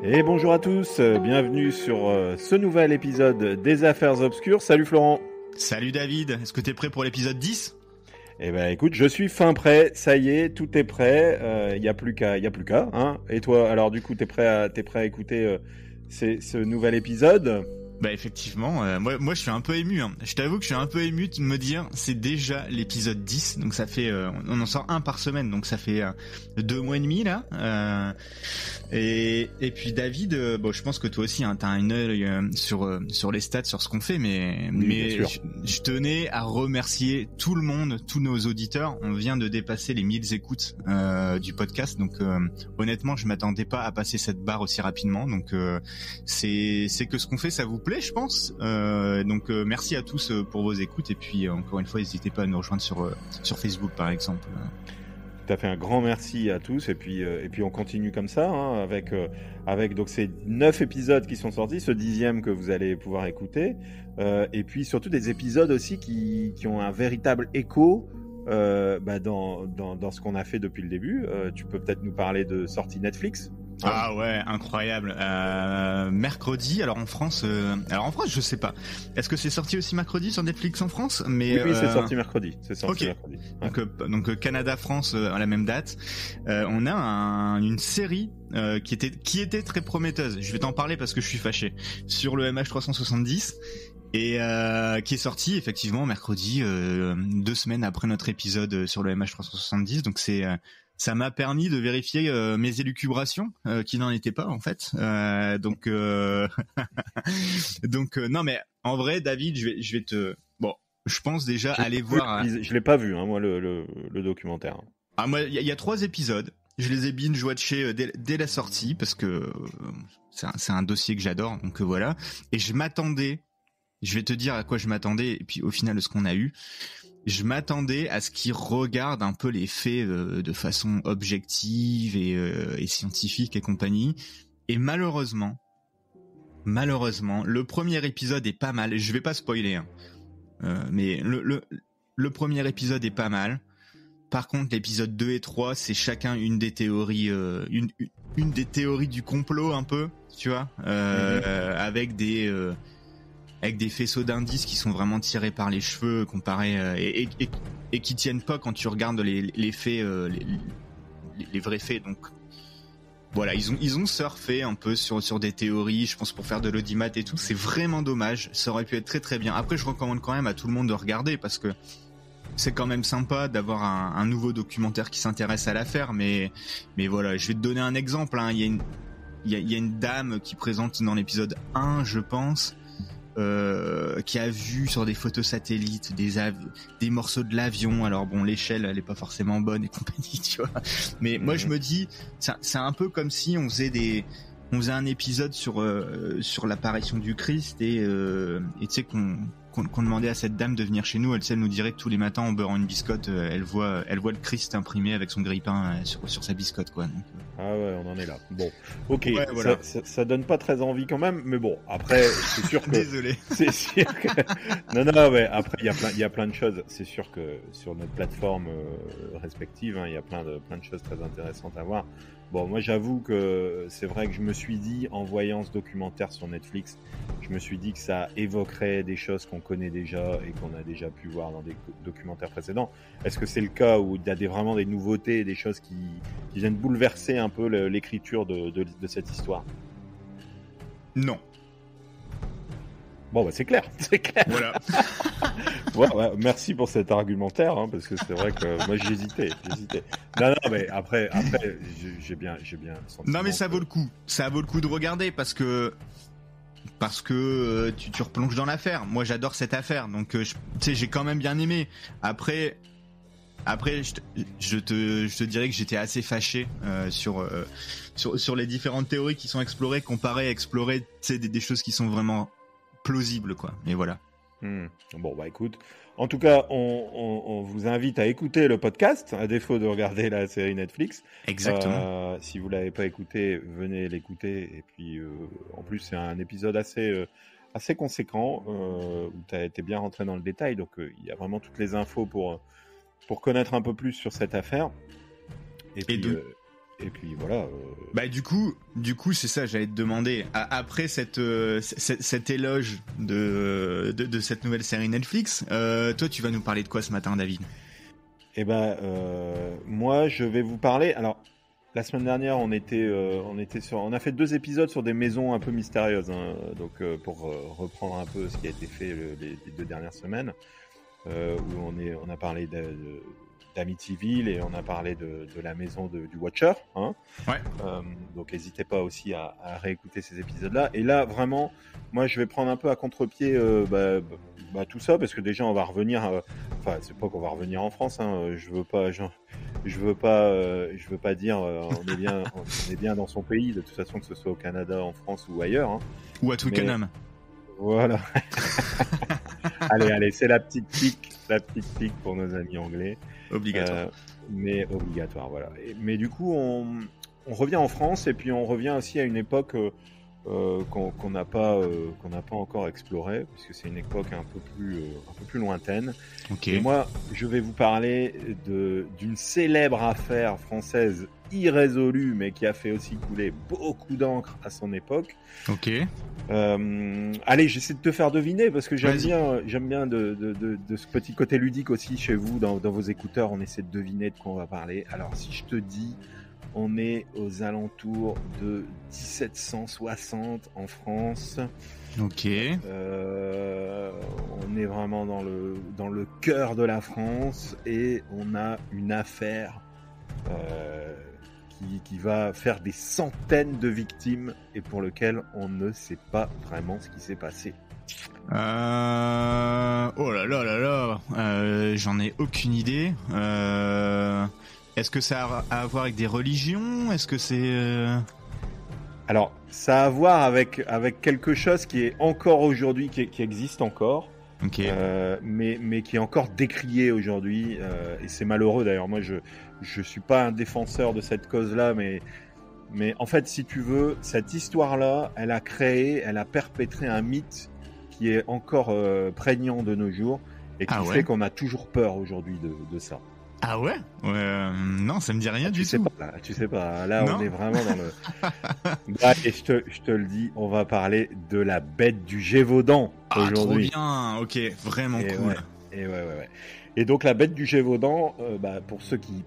Et bonjour à tous, bienvenue sur ce nouvel épisode des Affaires Obscures. Salut Florent. Salut David, est-ce que t'es prêt pour l'épisode 10 ? Eh ben écoute, je suis fin prêt, ça y est, tout est prêt, y a plus qu'à, hein. Et toi, alors du coup, t'es prêt à écouter ce nouvel épisode ? Bah effectivement, moi je suis un peu ému, hein. Je t'avoue que je suis un peu ému de me dire c'est déjà l'épisode 10, donc ça fait on en sort un par semaine, donc ça fait 2 mois et demi là. Et puis David, bon je pense que toi aussi hein, t'as un œil sur les stats, sur ce qu'on fait, mais je tenais à remercier tout le monde, tous nos auditeurs. On vient de dépasser les 1000 écoutes du podcast, donc honnêtement je m'attendais pas à passer cette barre aussi rapidement, donc c'est que ce qu'on fait ça vous plaît, je pense. Donc merci à tous pour vos écoutes, et puis encore une fois n'hésitez pas à nous rejoindre sur Facebook par exemple. Tout à fait, un grand merci à tous, et puis on continue comme ça hein, avec donc ces 9 épisodes qui sont sortis, ce 10e que vous allez pouvoir écouter, et puis surtout des épisodes aussi qui ont un véritable écho dans ce qu'on a fait depuis le début. Tu peux peut-être nous parler de sorties Netflix? Ah ouais, incroyable. Mercredi, alors en France, je sais pas. Est-ce que c'est sorti aussi mercredi sur Netflix en France? Mais oui, c'est sorti mercredi. Okay. Mercredi. Ouais. Donc Canada, France à la même date. On a une série qui était très prometteuse. Je vais t'en parler parce que je suis fâché sur le MH370. Et qui est sorti effectivement mercredi, 2 semaines après notre épisode sur le MH370. Donc ça m'a permis de vérifier mes élucubrations qui n'en étaient pas en fait. Donc non mais en vrai David, je vais te je pense déjà aller voir. Je l'ai pas vu hein, moi le documentaire. Ah moi il y a 3 épisodes. Je les ai binge-watchés dès la sortie parce que c'est un dossier que j'adore. Donc voilà. Et je vais te dire à quoi je m'attendais, et puis au final de ce qu'on a eu. Je m'attendais à ce qu'ils regardent un peu les faits de façon objective et scientifique et compagnie. Et malheureusement, le premier épisode est pas mal. Je vais pas spoiler, hein. Mais le premier épisode est pas mal. Par contre, l'épisode 2 et 3, c'est chacun une des théories, une des théories du complot un peu, tu vois, avec des faisceaux d'indices qui sont vraiment tirés par les cheveux comparés et qui tiennent pas quand tu regardes les faits, les vrais faits. Donc voilà, ils ont surfé un peu sur des théories, je pense pour faire de l'audimat et tout. C'est vraiment dommage, ça aurait pu être très très bien. Après je recommande quand même à tout le monde de regarder parce que c'est quand même sympa d'avoir un nouveau documentaire qui s'intéresse à l'affaire, mais voilà, je vais te donner un exemple hein. Il y a une dame qui présente dans l'épisode 1 je pense, qui a vu sur des photos satellites des morceaux de l'avion. Alors bon, l'échelle elle est pas forcément bonne et compagnie, tu vois. Mais moi je me dis, c'est un peu comme si on faisait un épisode sur l'apparition du Christ et tu sais qu'on demandait à cette dame de venir chez nous. Elle nous dirait que tous les matins en beurrant une biscotte, elle voit le Christ imprimé avec son grille-pain sur sa biscotte quoi. Donc, ah ouais, on en est là. Bon, ok, ouais, voilà. ça donne pas très envie quand même, mais bon, après, c'est sûr que... Désolé. C'est sûr que... Non, ouais, après, il y a plein de choses. C'est sûr que sur notre plateforme respective, hein, il y a plein de choses très intéressantes à voir. Bon, moi, j'avoue que c'est vrai que je me suis dit, en voyant ce documentaire sur Netflix, je me suis dit que ça évoquerait des choses qu'on connaît déjà et qu'on a déjà pu voir dans des documentaires précédents. Est-ce que c'est le cas où il y a vraiment des nouveautés, des choses qui viennent bouleverser un peu l'écriture de cette histoire? Non. Bon, bah c'est clair. Voilà. Ouais, merci pour cet argumentaire, hein, parce que c'est vrai que moi j'hésitais. Non, mais après, j'ai bien senti. Non, mais ça vaut le coup. Ça vaut le coup de regarder parce que tu replonges dans l'affaire. Moi, j'adore cette affaire, donc tu sais, j'ai quand même bien aimé. Après, je te dirais que j'étais assez fâché sur les différentes théories qui sont explorées, comparées à explorer, tu sais, des choses qui sont vraiment plausibles, quoi. Mais voilà. Bon, bah écoute, en tout cas, on vous invite à écouter le podcast, à défaut de regarder la série Netflix. Exactement. Si vous l'avez pas écouté, venez l'écouter. Et puis, en plus, c'est un épisode assez conséquent, où tu as été bien rentré dans le détail. Donc, il y a vraiment toutes les infos pour connaître un peu plus sur cette affaire. Et puis, Et puis voilà. Bah du coup, c'est ça, j'allais te demander. Après cet éloge de cette nouvelle série Netflix, toi, tu vas nous parler de quoi ce matin, David? Eh ben, moi, je vais vous parler. Alors, la semaine dernière, on a fait 2 épisodes sur des maisons un peu mystérieuses, hein, donc pour reprendre un peu ce qui a été fait les 2 dernières semaines, où on a parlé d'Amityville et on a parlé de la maison du Watcher, hein. Ouais. Donc n'hésitez pas aussi à réécouter ces épisodes-là. Et là, vraiment, moi, je vais prendre un peu à contre-pied tout ça, parce que déjà, on va revenir. Enfin, c'est pas qu'on va revenir en France, hein. Je veux pas dire on est bien dans son pays. De toute façon, que ce soit au Canada, en France ou ailleurs, hein. Ou à Twickenham. Voilà. Allez, c'est la petite pique pour nos amis anglais. Obligatoire. Mais obligatoire, voilà. Mais du coup, on revient en France, et puis on revient aussi à une époque qu'on n'a pas encore explorée, puisque c'est une époque un peu plus lointaine. Okay. Et moi, je vais vous parler d'une célèbre affaire française irrésolue, mais qui a fait aussi couler beaucoup d'encre à son époque. Ok. Allez, j'essaie de te faire deviner, parce que j'aime bien de ce petit côté ludique aussi chez vous, dans vos écouteurs. On essaie de deviner de quoi on va parler. Alors, si je te dis, on est aux alentours de 1760 en France. Ok. On est vraiment dans le cœur de la France, et on a une affaire qui va faire des centaines de victimes, et pour lequel on ne sait pas vraiment ce qui s'est passé. Oh là là là là, j'en ai aucune idée. Est-ce que ça a à voir avec des religions? Est-ce que c'est... Alors, ça a à voir avec quelque chose qui est encore aujourd'hui, qui existe encore, okay. Mais qui est encore décrié aujourd'hui, et c'est malheureux d'ailleurs. Moi, je suis pas un défenseur de cette cause-là, mais en fait, si tu veux, cette histoire-là, elle a perpétré un mythe qui est encore prégnant de nos jours, et qui fait qu'on a toujours peur aujourd'hui de ça. Ah ouais, non, ça me dit rien du tout. Tu sais pas. Là, non. On est vraiment dans le... et je te le dis, on va parler de la bête du Gévaudan aujourd'hui. Trop bien, ok, vraiment cool. Ouais. Et donc, la bête du Gévaudan, pour ceux qui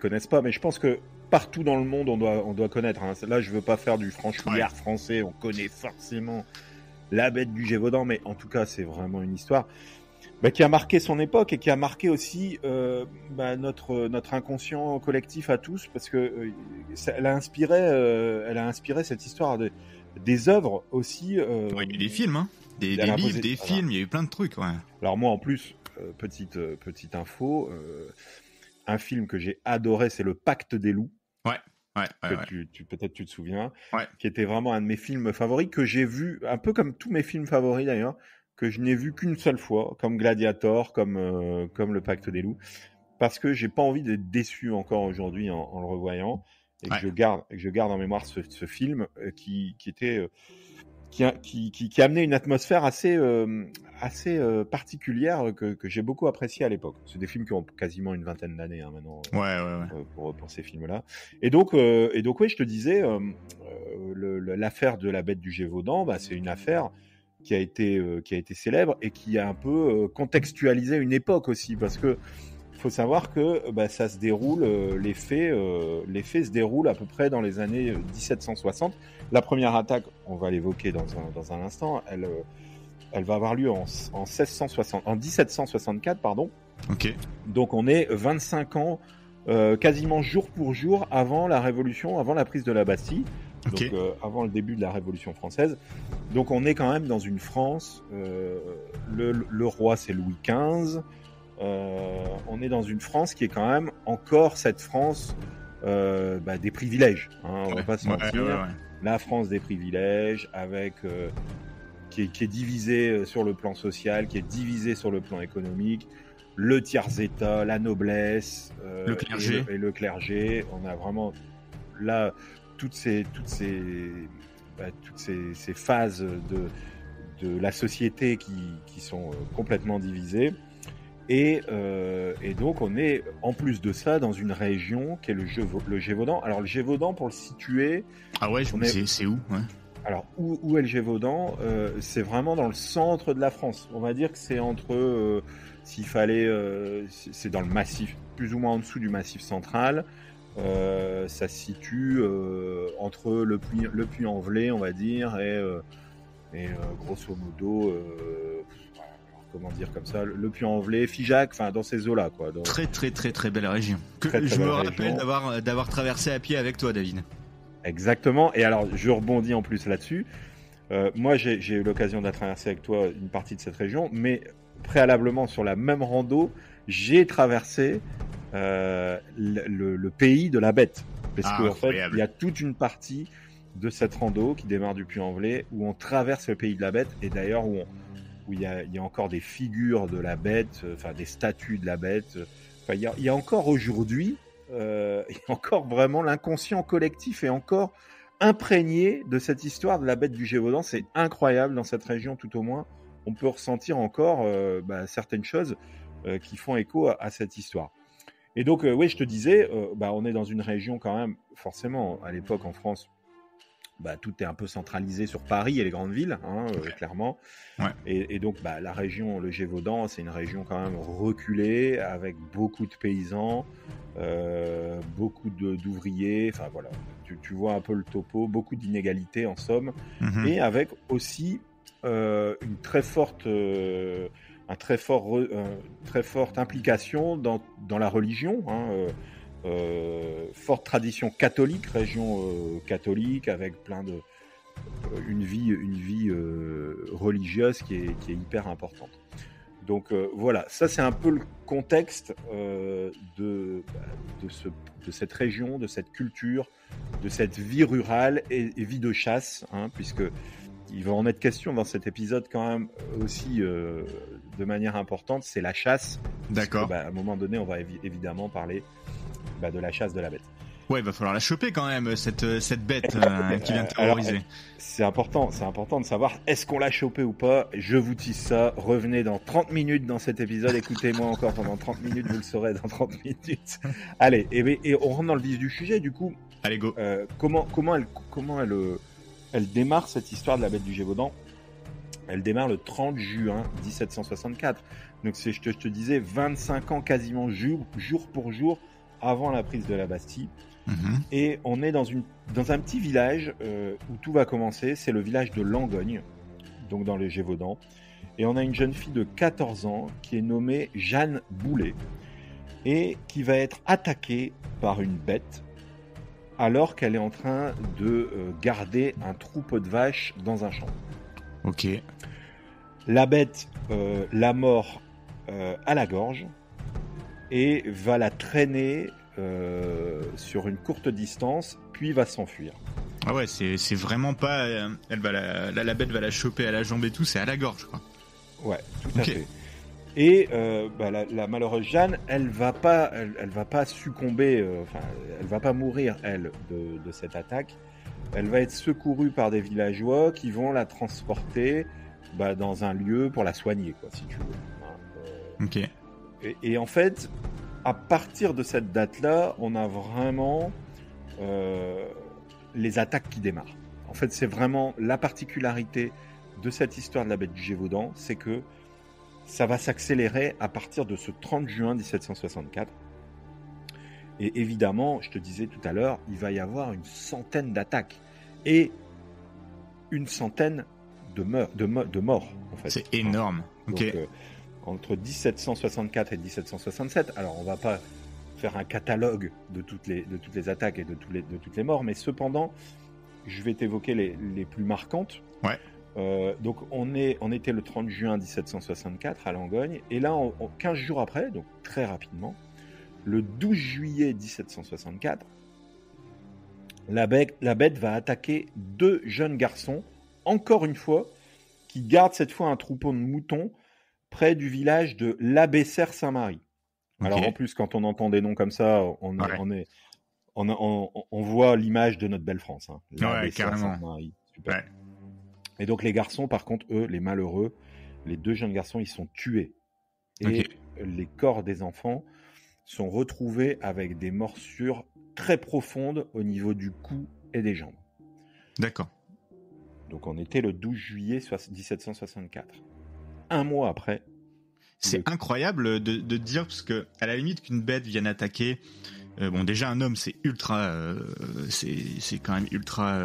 connaissent pas, mais je pense que partout dans le monde, on doit connaître, hein. Là, je veux pas faire du franchouillard français, on connaît forcément la bête du Gévaudan, mais en tout cas, c'est vraiment une histoire qui a marqué son époque, et qui a marqué aussi notre inconscient collectif à tous, parce que elle a inspiré cette histoire des œuvres aussi. Il y a eu des films, hein. Des livres, des films, il y a eu plein de trucs. Ouais. Alors moi, en plus, petite info, un film que j'ai adoré, c'est Le Pacte des loups. Ouais. Peut-être tu te souviens, ouais. Qui était vraiment un de mes films favoris, que j'ai vu un peu comme tous mes films favoris d'ailleurs, que je n'ai vu qu'une seule fois, comme Gladiator, comme Le Pacte des loups, parce que j'ai pas envie d'être déçu encore aujourd'hui en le revoyant, et que je garde en mémoire ce film qui amenait une atmosphère assez particulière, que j'ai beaucoup apprécié à l'époque. C'est des films qui ont quasiment une vingtaine d'années, hein, maintenant. Pour ces films-là. Et donc oui, je te disais, l'affaire de la bête du Gévaudan, c'est une affaire qui a été célèbre, et qui a un peu contextualisé une époque aussi, parce que faut savoir que ça se déroule, les faits se déroulent à peu près dans les années 1760. La première attaque, on va l'évoquer dans un instant, elle va avoir lieu en 1764, pardon. Ok. Donc on est 25 ans, quasiment jour pour jour, avant la Révolution, avant la prise de la Bastille. Okay. Donc avant le début de la Révolution française. Donc on est quand même dans une France, le roi c'est Louis XV, on est dans une France qui est quand même encore cette France des privilèges, hein, on va pas se mentir. La France des privilèges, avec qui est divisée sur le plan social, qui est divisée sur le plan économique, le tiers-état, la noblesse, le clergé. Et le clergé. On a vraiment là toutes ces phases de la société qui sont complètement divisées. Et donc on est en plus de ça dans une région qui est le Gévaudan. Alors le Gévaudan, pour le situer, Ah ouais, c'est où, ouais. Alors où est le Gévaudan? C'est vraiment dans le centre de la France. On va dire que c'est entre, s'il fallait, c'est dans le massif, plus ou moins en dessous du massif central. Ça se situe entre le Puy-en-Velay, on va dire, et grosso modo, comment dire comme ça, le Puy-en-Velay, Figeac, enfin dans ces eaux-là, quoi. Donc, Très très très très belle région. très Je me belle rappelle région. d'avoir traversé à pied avec toi, David. Exactement. Et alors, je rebondis en plus là-dessus. Moi, j'ai eu l'occasion de la traverser avec toi une partie de cette région, mais préalablement sur la même rando, j'ai traversé le pays de la Bête. Parce Ah, qu'en fait, il incroyable. y a toute une partie de cette rando qui démarre du Puy-en-Velay où on traverse le pays de la Bête, et d'ailleurs où il y a encore des figures de la Bête, enfin des statues de la Bête. Enfin, il y a encore aujourd'hui, il y a encore vraiment l'inconscient collectif est encore imprégné de cette histoire de la Bête du Gévaudan. C'est incroyable dans cette région, tout au moins. On peut ressentir encore certaines choses qui font écho à cette histoire. Et donc, oui, je te disais, on est dans une région quand même, forcément, à l'époque en France, tout est un peu centralisé sur Paris et les grandes villes, hein, clairement. Ouais. Et donc, la région, le Gévaudan, c'est une région quand même reculée, avec beaucoup de paysans, beaucoup d'ouvriers. Enfin voilà, tu vois un peu le topo, beaucoup d'inégalités en somme, et avec aussi une très forte, très forte implication dans la religion. Hein, forte tradition catholique, région catholique, avec plein de une vie religieuse qui est hyper importante. Donc voilà, ça c'est un peu le contexte de cette région, de cette culture, de cette vie rurale et vie de chasse, hein, puisque il va en être question dans cet épisode quand même aussi de manière importante, c'est la chasse. D'accord. À un moment donné, on va évidemment parler de la chasse de la bête. Ouais, il va falloir la choper quand même, cette bête qui vient de terroriser. Alors, c'est important de savoir, est-ce qu'on l'a chopé ou pas? Je vous tease ça, revenez dans 30 minutes dans cet épisode, écoutez-moi encore pendant 30 minutes, vous le saurez dans 30 minutes. Allez, et on rentre dans le vif du sujet, du coup. Allez, go. Comment elle démarre cette histoire de la bête du Gévaudan? Elle démarre le 30 juin 1764. Donc je te disais, 25 ans quasiment jour pour jour avant la prise de la Bastille. Et on est dans un petit village où tout va commencer, c'est le village de Langogne, donc dans le Gévaudan. Et on a une jeune fille de 14 ans qui est nommée Jeanne Boulet et qui va être attaquée par une bête alors qu'elle est en train de garder un troupeau de vaches dans un champ. Ok. La bête la mord à la gorge et va la traîner sur une courte distance, puis va s'enfuir. Ah ouais, c'est vraiment pas... la bête va la choper à la jambe et tout, c'est à la gorge, quoi. Ouais, tout à fait. Et la malheureuse Jeanne, elle va pas succomber, elle va pas mourir, elle, de cette attaque. Elle va être secourue par des villageois qui vont la transporter dans un lieu pour la soigner, quoi, si tu veux. Ok. Et en fait, à partir de cette date-là, on a vraiment les attaques qui démarrent. En fait, c'est vraiment la particularité de cette histoire de la bête du Gévaudan, c'est que ça va s'accélérer à partir de ce 30 juin 1764. Et évidemment, je te disais tout à l'heure, il va y avoir une centaine d'attaques et une centaine de morts. En fait. C'est énorme. Donc, entre 1764 et 1767, alors on va pas faire un catalogue de toutes les attaques et de toutes les morts, mais cependant, je vais t'évoquer les plus marquantes. Ouais. Donc on était le 30 juin 1764 à Langogne, et là, 15 jours après, donc très rapidement, le 12 juillet 1764, la bête va attaquer 2 jeunes garçons, encore une fois, qui gardent cette fois un troupeau de moutons près du village de l'Abbé-Serre-Saint-Marie. Okay. Alors en plus, quand on entend des noms comme ça, on voit l'image de notre belle France. Hein. L'Abbé-Serre-Saint-Marie. Super. Ouais. Et donc les garçons, par contre, eux, les malheureux, les 2 jeunes garçons, ils sont tués. Et les corps des enfants sont retrouvés avec des morsures très profondes au niveau du cou et des jambes. D'accord. Donc on était le 12 juillet 1764. Un mois après. C'est incroyable de dire, parce que à la limite qu'une bête vienne attaquer, bon déjà un homme c'est ultra, c'est quand même ultra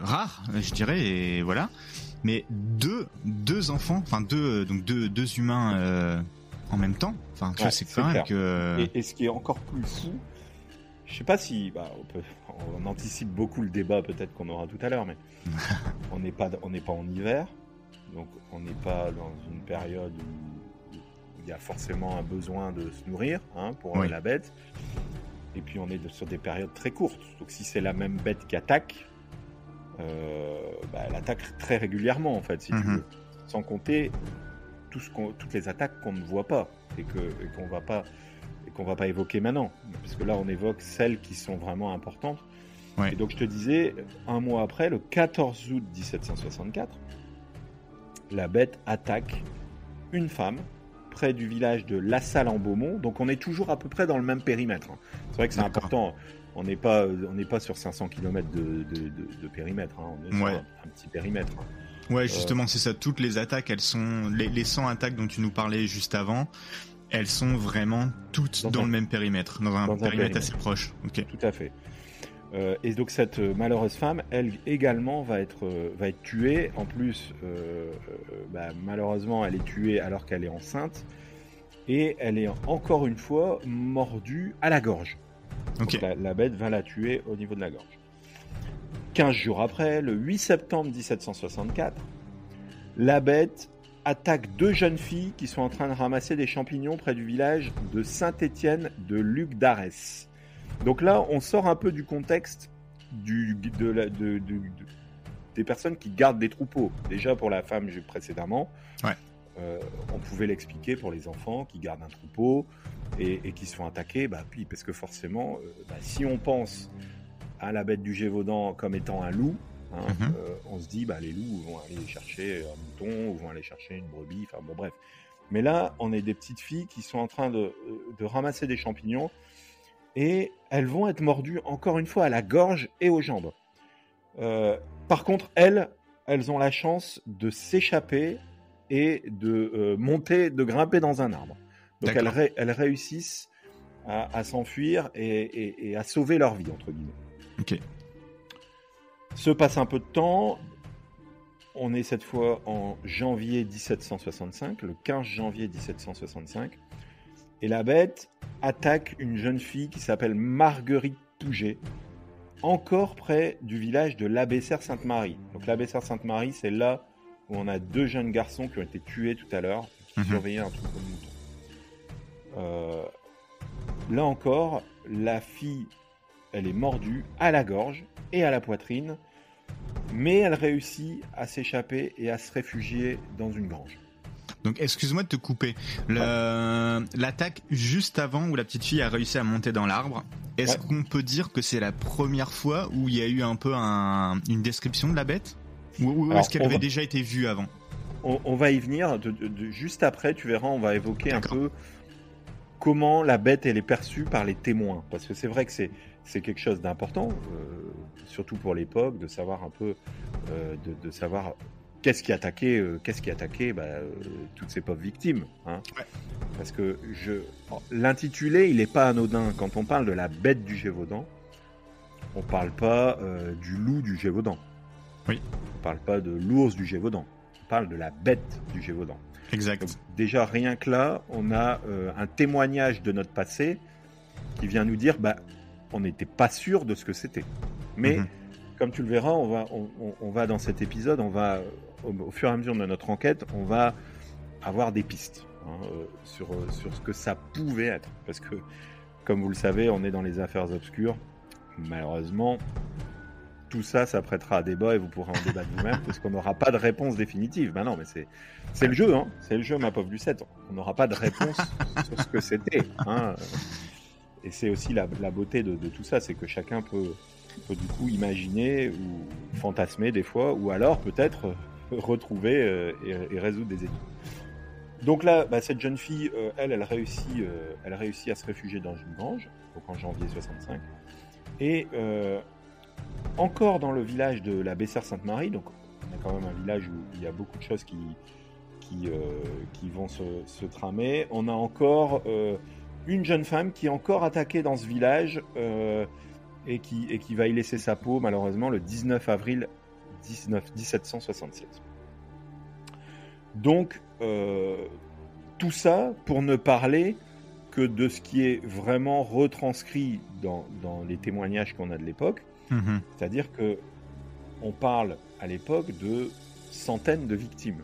rare, je dirais, et voilà. Mais deux enfants, enfin deux humains en même temps, enfin tu vois, c'est quand même que. Et ce qui est encore plus fou, je sais pas si, on anticipe beaucoup le débat peut-être qu'on aura tout à l'heure, mais on n'est pas en hiver, donc on n'est pas dans une période où il y a forcément un besoin de se nourrir pour la bête. Et puis on est sur des périodes très courtes. Donc si c'est la même bête qui attaque, elle attaque très régulièrement en fait, si tu veux. Sans compter toutes les attaques qu'on ne voit pas et qu'on va pas évoquer maintenant. Parce que là on évoque celles qui sont vraiment importantes. Ouais. Et donc je te disais, un mois après, le 14 août 1764, la bête attaque une femme près du village de La Salle en Beaumont. Donc on est toujours à peu près dans le même périmètre. C'est vrai que c'est important. On n'est pas sur 500 km de périmètre. On est sur un petit périmètre. Ouais, justement, c'est ça. Toutes les attaques, elles sont les 100 attaques dont tu nous parlais juste avant. Elles sont vraiment toutes dans le même périmètre, dans un périmètre assez proche. Okay. Tout à fait. Et donc cette malheureuse femme, elle également va être tuée. En plus, malheureusement, elle est tuée alors qu'elle est enceinte. Et elle est encore une fois mordue à la gorge. Okay. Donc la bête va la tuer au niveau de la gorge. 15 jours après, le 8 septembre 1764, la bête attaque 2 jeunes filles qui sont en train de ramasser des champignons près du village de Saint-Étienne de Luc d'Arès. Donc là, on sort un peu du contexte des personnes qui gardent des troupeaux. Déjà pour la femme précédemment, on pouvait l'expliquer pour les enfants qui gardent un troupeau et qui se font attaquer. Puis parce que forcément, si on pense à la bête du Gévaudan comme étant un loup, on se dit les loups vont aller chercher un mouton ou vont aller chercher une brebis. Enfin bon, bref. Mais là, on est des petites filles qui sont en train de ramasser des champignons. Et elles vont être mordues encore une fois à la gorge et aux jambes. Par contre, elles ont la chance de s'échapper et de grimper dans un arbre. Donc elles réussissent à s'enfuir et à sauver leur vie, entre guillemets. Ok. Se passe un peu de temps. On est cette fois en janvier 1765, le 15 janvier 1765. Et la bête attaque une jeune fille qui s'appelle Marguerite Pouget, encore près du village de l'Abbessère-Sainte-Marie. Donc l'Abbessère-Sainte-Marie, c'est là où on a 2 jeunes garçons qui ont été tués tout à l'heure, qui surveillaient un troupeau de moutons. Là encore, la fille, elle est mordue à la gorge et à la poitrine, mais elle réussit à s'échapper et à se réfugier dans une grange. Donc, excuse-moi de te couper. L'attaque juste avant où la petite fille a réussi à monter dans l'arbre, est-ce qu'on peut dire que c'est la première fois où il y a eu un peu une description de la bête ? Ou est-ce qu'elle avait déjà été vue avant ? On va y venir. Juste après, tu verras, on va évoquer un peu comment la bête elle est perçue par les témoins. Parce que c'est vrai que c'est quelque chose d'important, surtout pour l'époque, de savoir un peu, de savoir... Qu'est-ce qui attaquait toutes ces pauvres victimes, Parce que l'intitulé, il n'est pas anodin. Quand on parle de la bête du Gévaudan, on ne parle pas du loup du Gévaudan. Oui. On ne parle pas de l'ours du Gévaudan. On parle de la bête du Gévaudan. Exact. Donc, déjà, rien que là, on a un témoignage de notre passé qui vient nous dire on n'était pas sûr de ce que c'était. Mais... Comme tu le verras, on va dans cet épisode, au fur et à mesure de notre enquête, on va avoir des pistes sur ce que ça pouvait être. Parce que, comme vous le savez, on est dans les affaires obscures. Malheureusement, tout ça prêtera à débat et vous pourrez en débattre vous-même parce qu'on n'aura pas de réponse définitive. Non, mais c'est le jeu, c'est le jeu, ma pauvre Lucette. On n'aura pas de réponse sur ce que c'était. Et c'est aussi la beauté de tout ça, c'est que chacun peut du coup imaginer ou fantasmer des fois, ou alors peut-être retrouver et résoudre des énigmes. Donc là, cette jeune fille, elle réussit à se réfugier dans une grange, donc en janvier 65. Et encore dans le village de la Bessère-Sainte-Marie, donc on a quand même un village où il y a beaucoup de choses qui vont se tramer. On a encore une jeune femme qui est encore attaquée dans ce village et qui va y laisser sa peau, malheureusement, le 19 avril 1767. Donc, tout ça pour ne parler que de ce qui est vraiment retranscrit dans les témoignages qu'on a de l'époque. Mmh. C'est-à-dire que on parle à l'époque de centaines de victimes.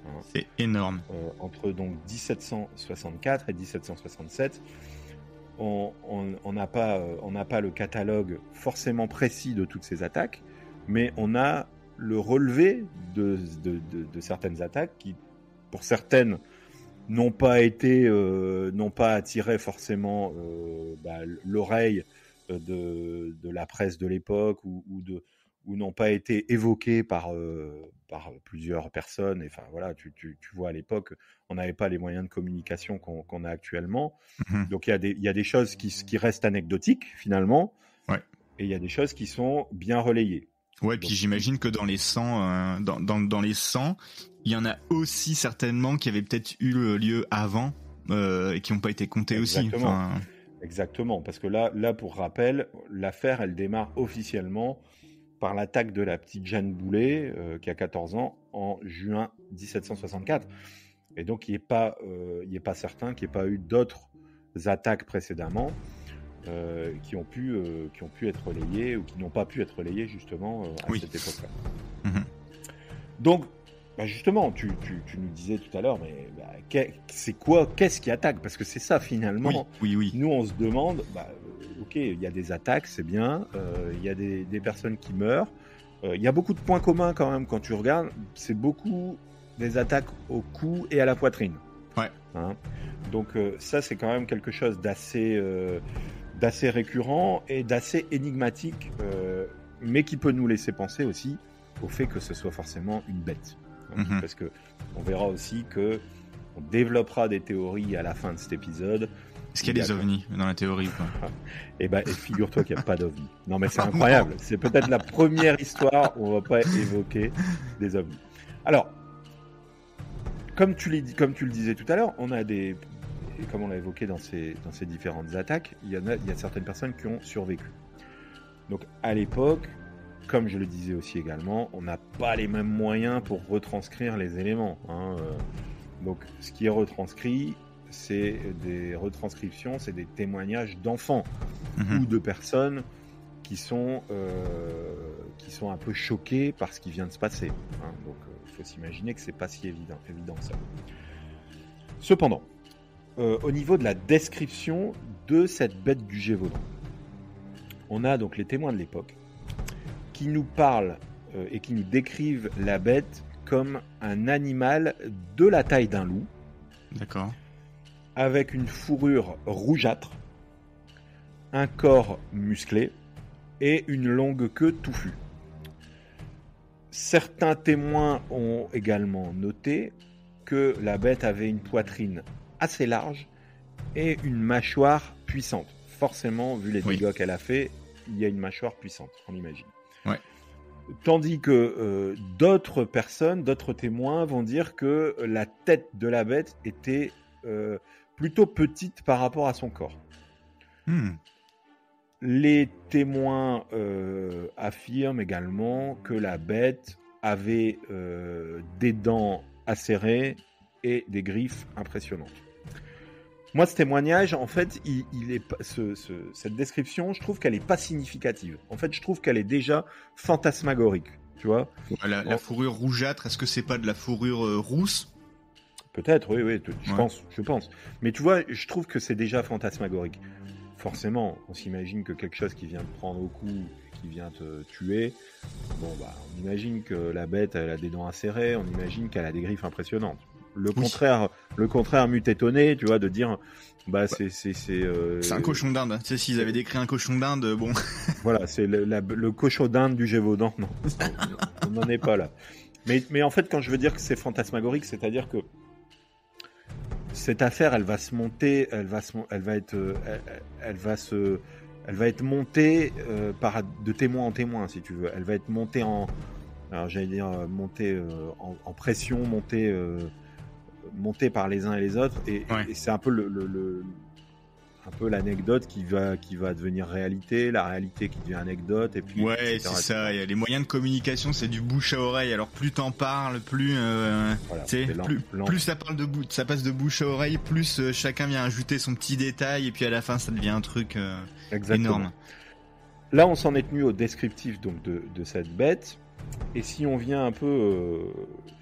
Hein. C'est énorme. Entre donc 1764 et 1767, on n'a pas le catalogue forcément précis de toutes ces attaques, mais on a le relevé de certaines attaques qui, pour certaines, n'ont pas attiré forcément l'oreille de la presse de l'époque ou n'ont pas été évoquées par plusieurs personnes. Et, enfin voilà, tu vois, à l'époque, on n'avait pas les moyens de communication qu'on a actuellement. Mmh. Donc il y a des choses qui restent anecdotiques finalement, Ouais. et il y a des choses qui sont bien relayées. Ouais, Donc, puis j'imagine que dans les 100, dans les 100, il y en a aussi certainement qui avaient peut-être eu lieu avant et qui n'ont pas été comptés aussi. Exactement. Exactement, parce que là, pour rappel, l'affaire, elle démarre officiellement par l'attaque de la petite Jeanne Boulet, qui a 14 ans, en juin 1764. Et donc, il n'est pas certain qu'il n'y ait pas eu d'autres attaques précédemment qui ont pu être relayées ou qui n'ont pas pu être relayées justement à cette époque-là. Mmh. Donc, justement, tu nous disais tout à l'heure, mais qu'est-ce qui attaque? Parce que c'est ça finalement. Oui. Nous, on se demande, ok, il y a des attaques, c'est bien, il y a des personnes qui meurent, il y a beaucoup de points communs quand même quand tu regardes, c'est beaucoup des attaques au cou et à la poitrine. Ouais. Hein, donc ça, c'est quand même quelque chose d'assez récurrent et d'assez énigmatique, mais qui peut nous laisser penser aussi au fait que ce soit forcément une bête. Mmh. Parce que on verra aussi que on développera des théories à la fin de cet épisode. Est-ce qu'il y a des ovnis dans la théorie ou pas? Et figure-toi qu'il n'y a pas d'ovnis. Non, mais c'est incroyable. C'est peut-être la première histoire où on va pas évoquer des ovnis. Alors, comme tu le disais tout à l'heure, on a et comme on l'a évoqué dans ces différentes attaques, il y a certaines personnes qui ont survécu. Donc, à l'époque, comme je le disais aussi également, on n'a pas les mêmes moyens pour retranscrire les éléments. Hein. Donc, ce qui est retranscrit, c'est des retranscriptions, c'est des témoignages d'enfants ou de personnes qui sont un peu choquées par ce qui vient de se passer. Hein. Donc, il faut s'imaginer que c'est pas si évident ça. Cependant, au niveau de la description de cette bête du Gévaudan, on a donc les témoins de l'époque qui nous parlent et qui nous décrivent la bête comme un animal de la taille d'un loup. D'accord. Avec une fourrure rougeâtre, un corps musclé et une longue queue touffue. Certains témoins ont également noté que la bête avait une poitrine assez large et une mâchoire puissante. Forcément, vu les dégâts qu'elle a fait, il y a une mâchoire puissante, on imagine. Ouais. Tandis que d'autres témoins vont dire que la tête de la bête était plutôt petite par rapport à son corps. Les témoins affirment également que la bête avait des dents acérées et des griffes impressionnantes. Moi, ce témoignage, en fait, cette description, je trouve qu'elle n'est pas significative. En fait, je trouve qu'elle est déjà fantasmagorique, tu vois. La fourrure rougeâtre, est-ce que c'est pas de la fourrure rousse? Peut-être, oui, je pense. Mais tu vois, je trouve que c'est déjà fantasmagorique. Forcément, on s'imagine que quelque chose qui vient te prendre au cou, qui vient te tuer, on imagine que la bête, elle a des dents acérées, on imagine qu'elle a des griffes impressionnantes. Le contraire m'eût étonné, tu vois, de dire, c'est un cochon d'Inde. Tu sais, s'ils avaient décrit un cochon d'Inde, bon. Voilà, c'est le cochon d'Inde du Gévaudan. Non, on n'en est pas là. Mais en fait, quand je veux dire que c'est fantasmagorique, c'est-à-dire que cette affaire, elle va se monter, elle va être montée de témoin en témoin, si tu veux. Elle va être montée montée en pression, montée par les uns et les autres, et c'est un peu un peu l'anecdote qui va devenir réalité, la réalité qui devient anecdote, et puis c'est ça. Il y a les moyens de communication, c'est du bouche à oreille. Alors plus t'en parles, plus plus ça passe de bouche à oreille, plus chacun vient ajouter son petit détail, et puis à la fin ça devient un truc énorme. Là, on s'en est tenu au descriptif donc de cette bête, et si on vient un peu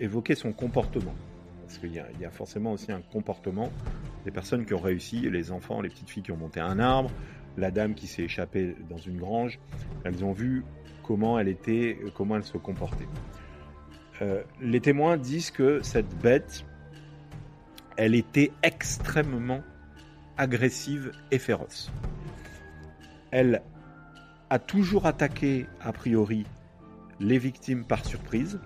évoquer son comportement. Parce qu'il y a forcément aussi un comportement des personnes qui ont réussi, les enfants, les petites filles qui ont monté un arbre, la dame qui s'est échappée dans une grange. Elles ont vu comment elle se comportait. Les témoins disent que cette bête, elle était extrêmement agressive et féroce. Elle a toujours attaqué, a priori, les victimes par surprise,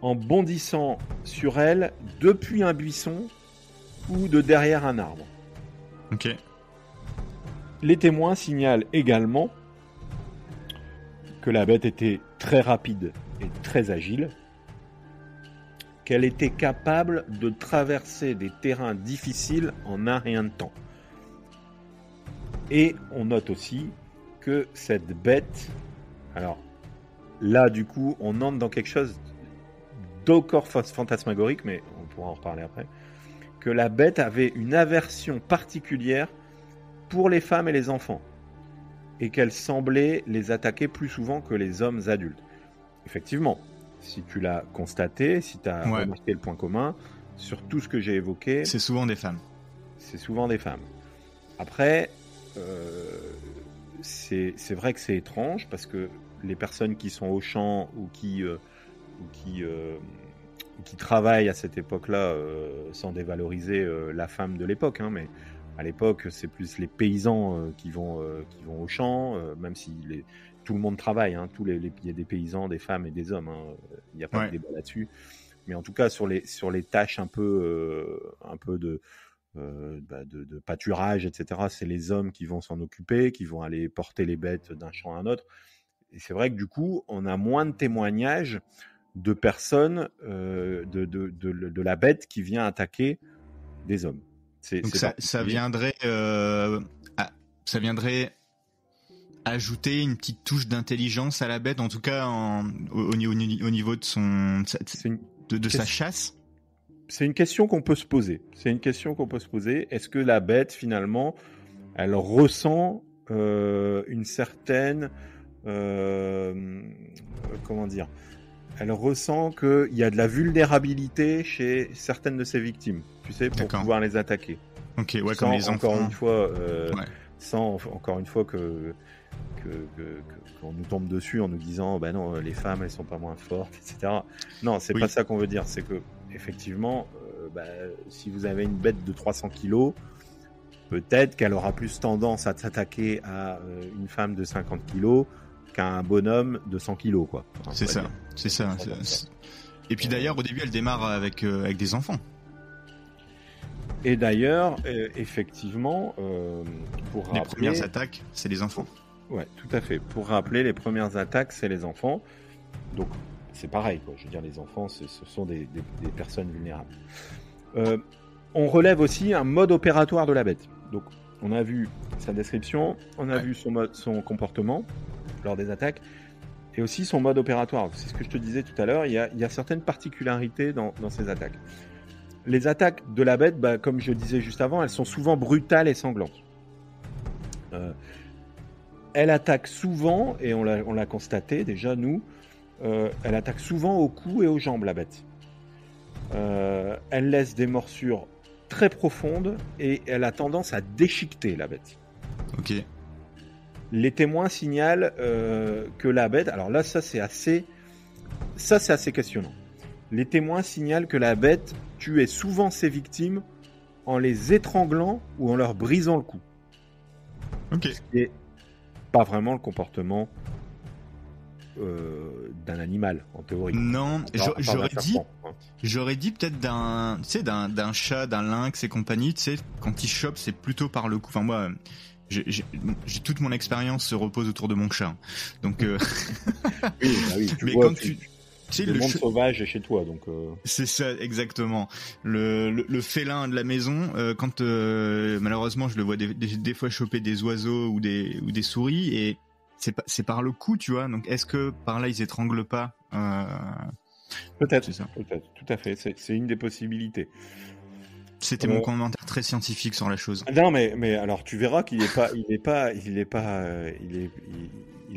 en bondissant sur elle depuis un buisson ou de derrière un arbre. Ok. Les témoins signalent également que la bête était très rapide et très agile, qu'elle était capable de traverser des terrains difficiles en un rien de temps. Et on note aussi que cette bête, alors là du coup on entre dans quelque chose d'encore fantasmagorique, mais on pourra en reparler après, que la bête avait une aversion particulière pour les femmes et les enfants, et qu'elle semblait les attaquer plus souvent que les hommes adultes. Effectivement, si tu l'as constaté, si tu as remarqué le point commun, sur tout ce que j'ai évoqué... C'est souvent des femmes. C'est souvent des femmes. Après, c'est vrai que c'est étrange, parce que les personnes qui sont au champ ou qui travaillent à cette époque-là, sans dévaloriser la femme de l'époque, hein, mais à l'époque, c'est plus les paysans qui vont au champ, même si tout le monde travaille, hein, il y a des paysans, des femmes et des hommes, hein, il n'y a pas de débat là-dessus. Mais en tout cas, sur les tâches un peu de pâturage, etc., c'est les hommes qui vont s'en occuper, qui vont aller porter les bêtes d'un champ à un autre. Et c'est vrai que du coup, on a moins de témoignages de personnes de la bête qui vient attaquer des hommes. Donc ça viendrait ajouter une petite touche d'intelligence à la bête, en tout cas au niveau de sa chasse. C'est une question qu'on peut se poser. Est-ce que la bête, finalement, elle ressent une certaine... comment dire ? Elle ressent qu'il y a de la vulnérabilité chez certaines de ses victimes, tu sais, pour pouvoir les attaquer. Ok, ouais, comme les enfants. Sans encore une fois qu'on nous tombe dessus en nous disant bah non, les femmes elles sont pas moins fortes, etc. Non, c'est pas ça qu'on veut dire. C'est que effectivement, si vous avez une bête de 300 kilos, peut-être qu'elle aura plus tendance à s'attaquer à une femme de 50 kilos qu'à un bonhomme de 100 kilos, quoi. Enfin, c'est ça. Et puis d'ailleurs, au début, elle démarre avec des enfants. Et d'ailleurs, effectivement, pour rappeler... Les premières attaques, c'est les enfants. Ouais, tout à fait. Pour rappeler, les premières attaques, c'est les enfants. Donc, c'est pareil, quoi. Je veux dire, les enfants, ce sont des personnes vulnérables. On relève aussi un mode opératoire de la bête. Donc, on a vu sa description, on a vu son comportement lors des attaques, et aussi son mode opératoire. C'est ce que je te disais tout à l'heure, il y a certaines particularités dans ces attaques. Les attaques de la bête, comme je disais juste avant, elles sont souvent brutales et sanglantes. Elle attaque souvent, et on l'a constaté déjà, nous, elle attaque souvent au cou et aux jambes, la bête. Elle laisse des morsures très profondes, et elle a tendance à déchiqueter, la bête. Ok. Les témoins signalent que la bête... Alors là, ça c'est assez questionnant. Les témoins signalent que la bête tuait souvent ses victimes en les étranglant ou en leur brisant le cou. Ok. Ce qui n'est pas vraiment le comportement d'un animal, en théorie. Non, Alors, j'aurais dit peut-être d'un chat, d'un lynx et compagnie, tu sais, quand il chope, c'est plutôt par le cou. Enfin, moi, j'ai toute mon expérience se repose autour de mon chat. Donc, oui, mais vois, quand tu sais, le monde sauvage est chez toi, donc. C'est ça, exactement. Le félin de la maison, quand malheureusement je le vois des fois choper des oiseaux ou des souris, et c'est par le cou, tu vois. Donc est-ce que par là ils étranglent pas Peut-être, tout à fait. C'est une des possibilités. C'était mon commentaire très scientifique sur la chose. Non, mais alors tu verras qu'il est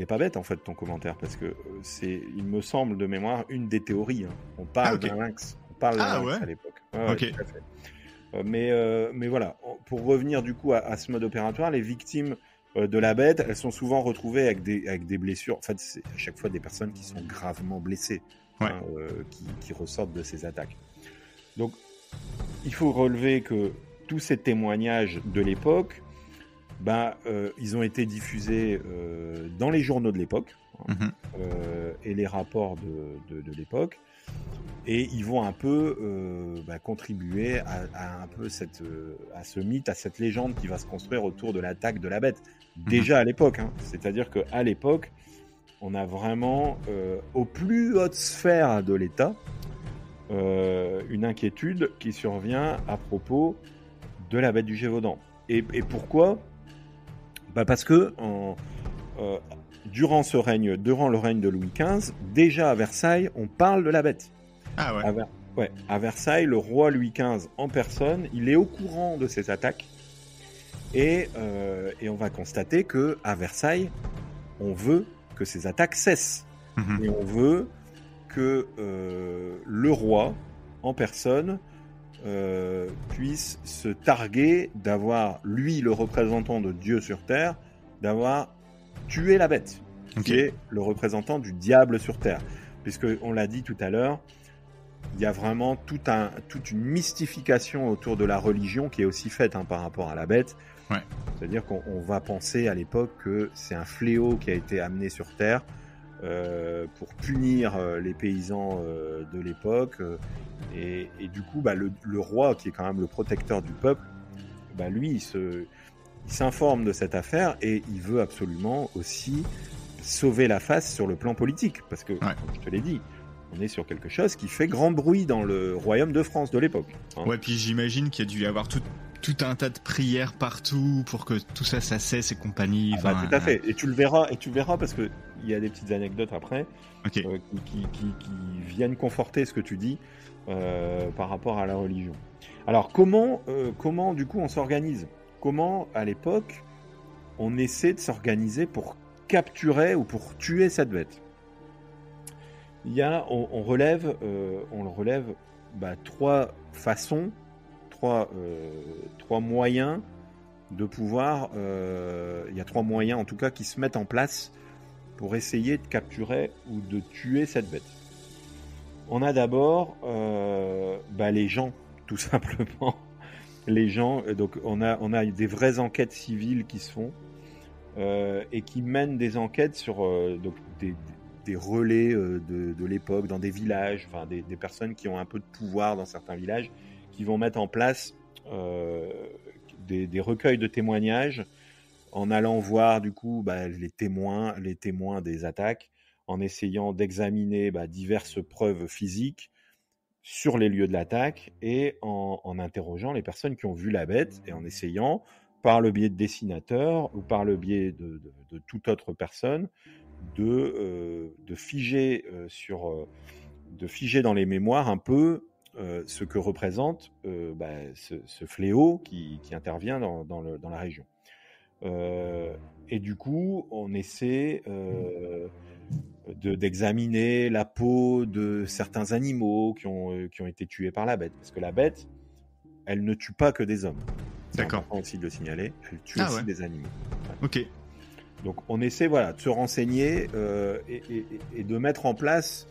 pas bête en fait ton commentaire, parce que c'est, il me semble de mémoire, une des théories. Hein. On parle d'un lynx, à l'époque. Ok. Tout à fait. Mais voilà, pour revenir du coup à ce mode opératoire, les victimes de la bête, elles sont souvent retrouvées avec des blessures. En fait, c'est à chaque fois des personnes qui sont gravement blessées, qui ressortent de ces attaques. Donc, il faut relever que tous ces témoignages de l'époque, ils ont été diffusés dans les journaux de l'époque, et les rapports de l'époque, et ils vont un peu contribuer à un peu à ce mythe, à cette légende qui va se construire autour de l'attaque de la bête. Déjà à l'époque, hein. C'est-à-dire qu'à l'époque, on a vraiment, aux plus hautes sphères de l'État, une inquiétude qui survient à propos de la bête du Gévaudan. Et pourquoi ? Parce que durant le règne de Louis XV, déjà à Versailles, on parle de la bête. Ah ouais. À Versailles, le roi Louis XV en personne, il est au courant de ces attaques, et on va constater que à Versailles, on veut que ces attaques cessent, et on veut que le roi en personne puisse se targuer d'avoir, lui, le représentant de Dieu sur terre, d'avoir tué la bête, qui est le représentant du diable sur terre. Puisque, on l'a dit tout à l'heure, il y a vraiment toute une mystification autour de la religion qui est aussi faite par rapport à la bête. Ouais. C'est-à-dire qu'on va penser à l'époque que c'est un fléau qui a été amené sur terre pour punir les paysans de l'époque, et du coup le roi, qui est quand même le protecteur du peuple, lui il s'informe de cette affaire, et il veut absolument aussi sauver la face sur le plan politique, parce que comme je te l'ai dit, on est sur quelque chose qui fait grand bruit dans le royaume de France de l'époque, hein. Ouais, puis j'imagine qu'il y a dû y avoir tout un tas de prières partout pour que tout ça cesse et compagnie. Tout à fait. Et tu le verras parce que il y a des petites anecdotes après qui viennent conforter ce que tu dis par rapport à la religion. Alors comment du coup on s'organise ? Comment à l'époque on essaie de s'organiser pour capturer ou pour tuer cette bête ? Il y a, on le relève trois façons, trois moyens de pouvoir. Il y a trois moyens en tout cas qui se mettent en place pour essayer de capturer ou de tuer cette bête. On a d'abord les gens, tout simplement. Les gens, donc on a des vraies enquêtes civiles qui se font et qui mènent des enquêtes sur donc des relais de l'époque dans des villages, enfin des personnes qui ont un peu de pouvoir dans certains villages, qui vont mettre en place des recueils de témoignages, en allant voir du coup les témoins des attaques, en essayant d'examiner diverses preuves physiques sur les lieux de l'attaque, et en interrogeant les personnes qui ont vu la bête, et en essayant, par le biais de dessinateurs ou par le biais de toute autre personne, de figer dans les mémoires un peu ce que représente ce fléau qui intervient dans la région. Et du coup, on essaie d'examiner la peau de certains animaux qui ont été tués par la bête, parce que la bête, elle ne tue pas que des hommes. C'est important aussi de le signaler. Elle tue aussi des animaux. Ouais. Ok. Donc on essaie de se renseigner et de mettre en place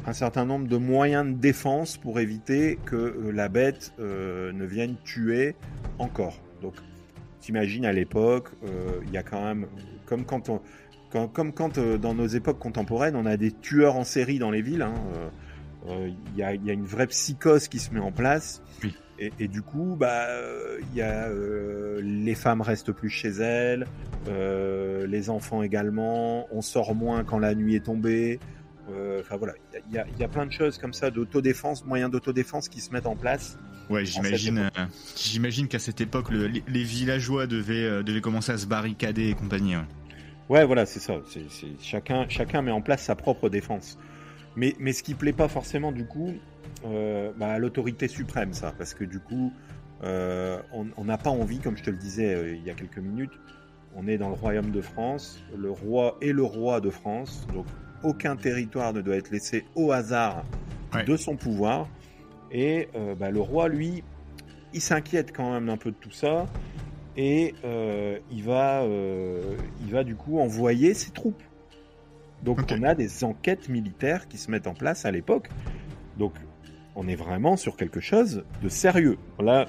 un certain nombre de moyens de défense pour éviter que la bête ne vienne tuer encore. Donc t'imagines à l'époque, il y a quand même, comme quand comme quand dans nos époques contemporaines, on a des tueurs en série dans les villes. Il y a une vraie psychose qui se met en place. Oui. Et du coup, les femmes restent plus chez elles, les enfants également. On sort moins quand la nuit est tombée. Enfin voilà, il y a plein de choses comme ça d'autodéfense, moyens d'autodéfense qui se mettent en place. Ouais, j'imagine qu'à cette époque, les villageois devaient commencer à se barricader et compagnie. Ouais, voilà, c'est ça. Chacun met en place sa propre défense. Mais ce qui plaît pas forcément du coup à l'autorité suprême, ça, parce que du coup, on n'a pas envie, comme je te le disais il y a quelques minutes, on est dans le royaume de France, le roi est le roi de France, donc aucun territoire ne doit être laissé au hasard de son pouvoir. Et le roi, lui, il s'inquiète quand même un peu de tout ça, et il va du coup envoyer ses troupes. Donc on a des enquêtes militaires qui se mettent en place à l'époque. Donc on est vraiment sur quelque chose de sérieux. Là,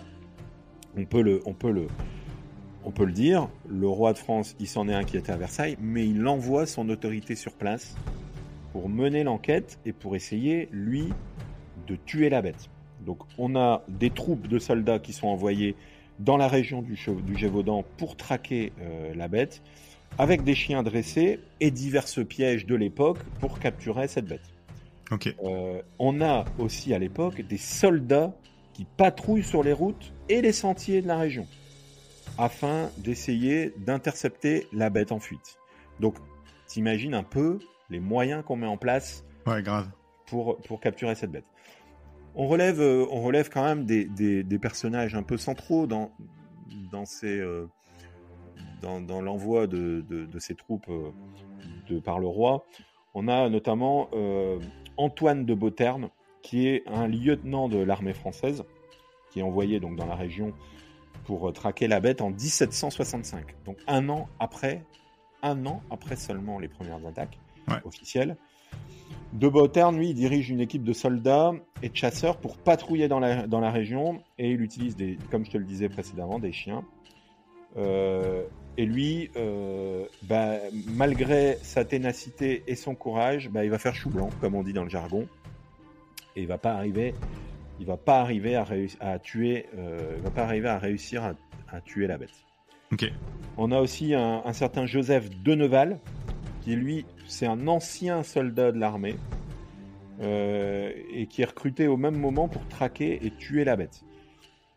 on peut le dire, le roi de France, il s'en est inquiété à Versailles, mais il envoie son autorité sur place pour mener l'enquête et pour essayer, lui, de tuer la bête. Donc on a des troupes de soldats qui sont envoyés dans la région du Gévaudan pour traquer la bête, avec des chiens dressés et divers pièges de l'époque pour capturer cette bête. Okay. On a aussi à l'époque des soldats qui patrouillent sur les routes et les sentiers de la région afin d'essayer d'intercepter la bête en fuite. Donc t'imagines un peu les moyens qu'on met en place grave. pour capturer cette bête. On relève quand même des personnages un peu centraux dans l'envoi de ces troupes par le roi. On a notamment Antoine de Beauterne, qui est un lieutenant de l'armée française, qui est envoyé donc dans la région pour traquer la bête en 1765. Donc un an après seulement les premières attaques officielles. De Beauterne, lui, il dirige une équipe de soldats et de chasseurs pour patrouiller dans la région, et il utilise, comme je te le disais précédemment, des chiens. Et lui, malgré sa ténacité et son courage, il va faire chou blanc, comme on dit dans le jargon, et il va pas arriver à réussir à tuer la bête. Okay. On a aussi un certain Joseph Deneval, qui lui, c'est un ancien soldat de l'armée, et qui est recruté au même moment pour traquer et tuer la bête.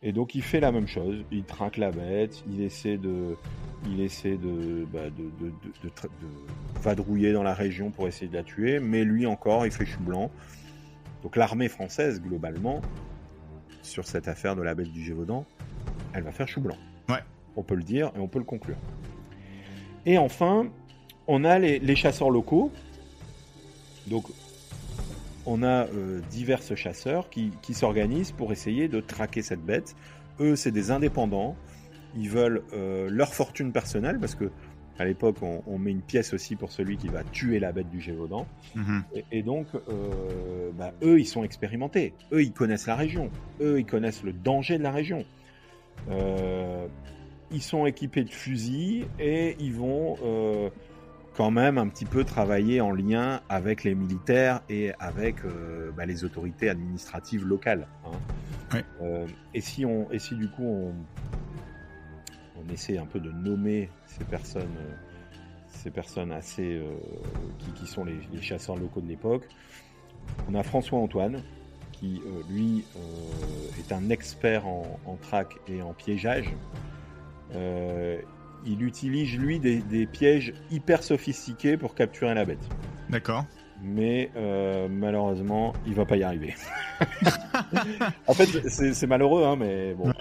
Et donc il fait la même chose, il traque la bête, il essaie de vadrouiller dans la région pour essayer de la tuer, mais lui encore, il fait chou blanc. Donc l'armée française, globalement, sur cette affaire de la bête du Gévaudan, elle va faire chou blanc. Ouais. On peut le dire et on peut le conclure. Et enfin, on a les chasseurs locaux. Donc on a divers chasseurs qui s'organisent pour essayer de traquer cette bête. Eux, c'est des indépendants. Ils veulent leur fortune personnelle, parce que à l'époque, on met une pièce aussi pour celui qui va tuer la bête du Gévaudan. Mm-hmm. Et donc, eux, ils sont expérimentés. Eux, ils connaissent la région. Eux, ils connaissent le danger de la région. Ils sont équipés de fusils et ils vont quand même un petit peu travailler en lien avec les militaires et avec les autorités administratives locales. Et si du coup on essaie un peu de nommer ces personnes assez qui sont les chasseurs locaux de l'époque, on a François Antoine qui lui est un expert en traque et en piégeage. Il utilise lui des pièges hyper sophistiqués pour capturer la bête. D'accord. Mais malheureusement, il va pas y arriver. En fait, c'est malheureux, hein, mais bon,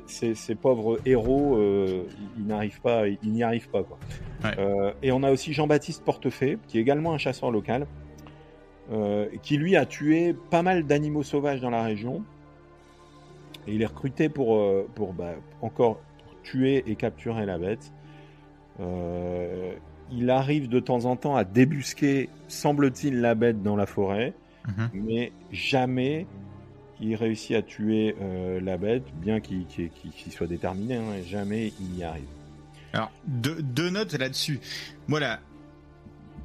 ces pauvres héros, ils n'y arrivent pas, quoi. Et on a aussi Jean-Baptiste Portefait, qui est également un chasseur local, qui lui a tué pas mal d'animaux sauvages dans la région. Et il est recruté pour tuer et capturer la bête. Il arrive de temps en temps à débusquer, semble-t-il, la bête dans la forêt, mais jamais il réussit à tuer la bête, bien qu'il soit déterminé, jamais il y arrive. Alors, deux notes là-dessus. Voilà,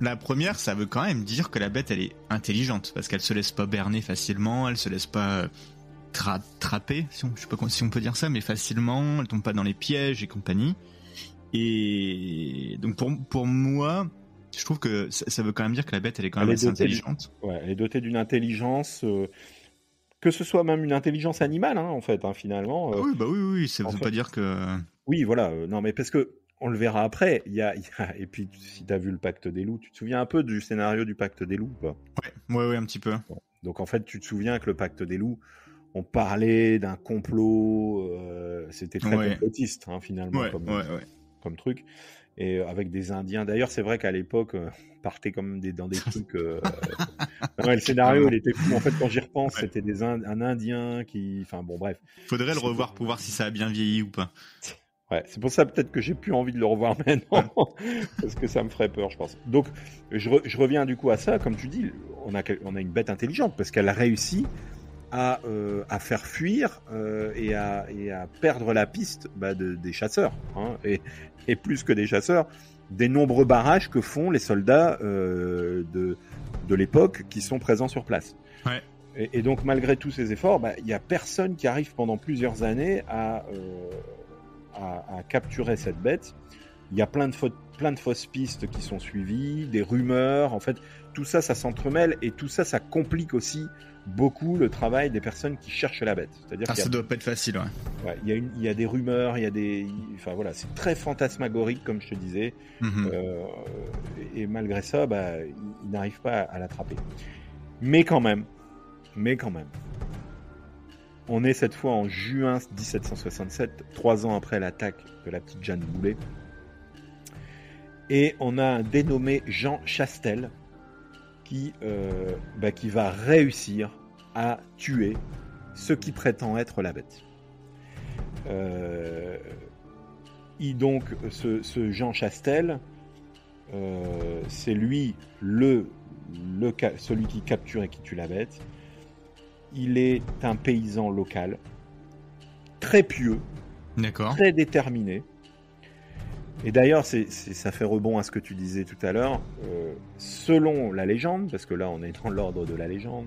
La première, ça veut quand même dire que la bête, elle est intelligente, parce qu'elle se laisse pas berner facilement, elle se laisse pas trapper, je sais pas si on peut dire ça, mais facilement, elle tombe pas dans les pièges et compagnie. Et donc pour moi, je trouve que ça veut quand même dire que la bête, elle est quand même assez intelligente. Ouais, elle est dotée d'une intelligence, que ce soit même une intelligence animale, hein, en fait, hein, finalement. Oui, ça veut pas dire que... Oui, voilà, non, mais parce que on le verra après, et puis si tu as vu le Pacte des loups, tu te souviens un peu du scénario du Pacte des loups, quoi. Ouais, un petit peu. Bon. Donc en fait, tu te souviens que le Pacte des loups, on parlait d'un complot, c'était très complotiste, hein, finalement, comme truc, et avec des Indiens. D'ailleurs, c'est vrai qu'à l'époque, on partait comme dans des trucs... le scénario, il était fou. En fait, quand j'y repense, c'était un Indien qui... Enfin, bon, bref. Faudrait le revoir pour voir si ça a bien vieilli ou pas. Ouais, c'est pour ça peut-être que j'ai plus envie de le revoir maintenant, parce que ça me ferait peur, je pense. Donc, je reviens du coup à ça, comme tu dis, on a une bête intelligente, parce qu'elle a réussi à faire fuir et à perdre la piste des chasseurs, hein, et plus que des chasseurs, des nombreux barrages que font les soldats de l'époque qui sont présents sur place. Ouais. Et donc, malgré tous ces efforts, il n'y a personne qui arrive pendant plusieurs années à capturer cette bête. Il y a plein de fausses pistes qui sont suivies, des rumeurs, en fait, tout ça, ça s'entremêle, et tout ça, ça complique aussi beaucoup le travail des personnes qui cherchent la bête. C'est-à-dire ça doit pas être facile, ouais. Il y a des rumeurs, enfin voilà, c'est très fantasmagorique, comme je te disais, et malgré ça, ils n'arrivent pas à l'attraper. Mais quand même, on est cette fois en juin 1767, 3 ans après l'attaque de la petite Jeanne Boulet. Et on a un dénommé Jean Chastel qui va réussir à tuer ce qui prétend être la bête. Donc, ce Jean Chastel, c'est lui celui qui capture et qui tue la bête. Il est un paysan local, très pieux, très déterminé. Et d'ailleurs, ça fait rebond à ce que tu disais tout à l'heure. Selon la légende, parce que là on est dans l'ordre de la légende,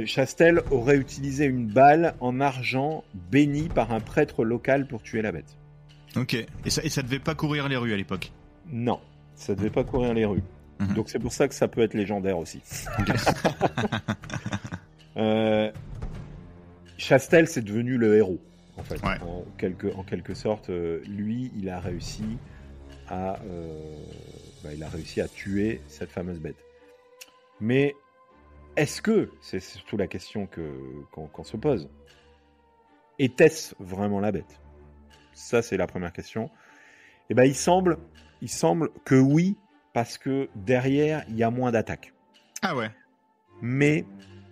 Chastel aurait utilisé une balle en argent bénie par un prêtre local pour tuer la bête. Ok. Et ça devait pas courir les rues à l'époque? Non, ça devait pas courir les rues. Donc c'est pour ça que ça peut être légendaire aussi. Chastel, c'est devenu le héros, en fait. Ouais. En quelque sorte, lui, il a réussi à tuer cette fameuse bête. Mais est-ce que, c'est surtout la question qu'on se pose, était-ce vraiment la bête? Ça, c'est la première question. Et il semble que oui, parce que derrière, il y a moins d'attaques. Ah ouais. Mais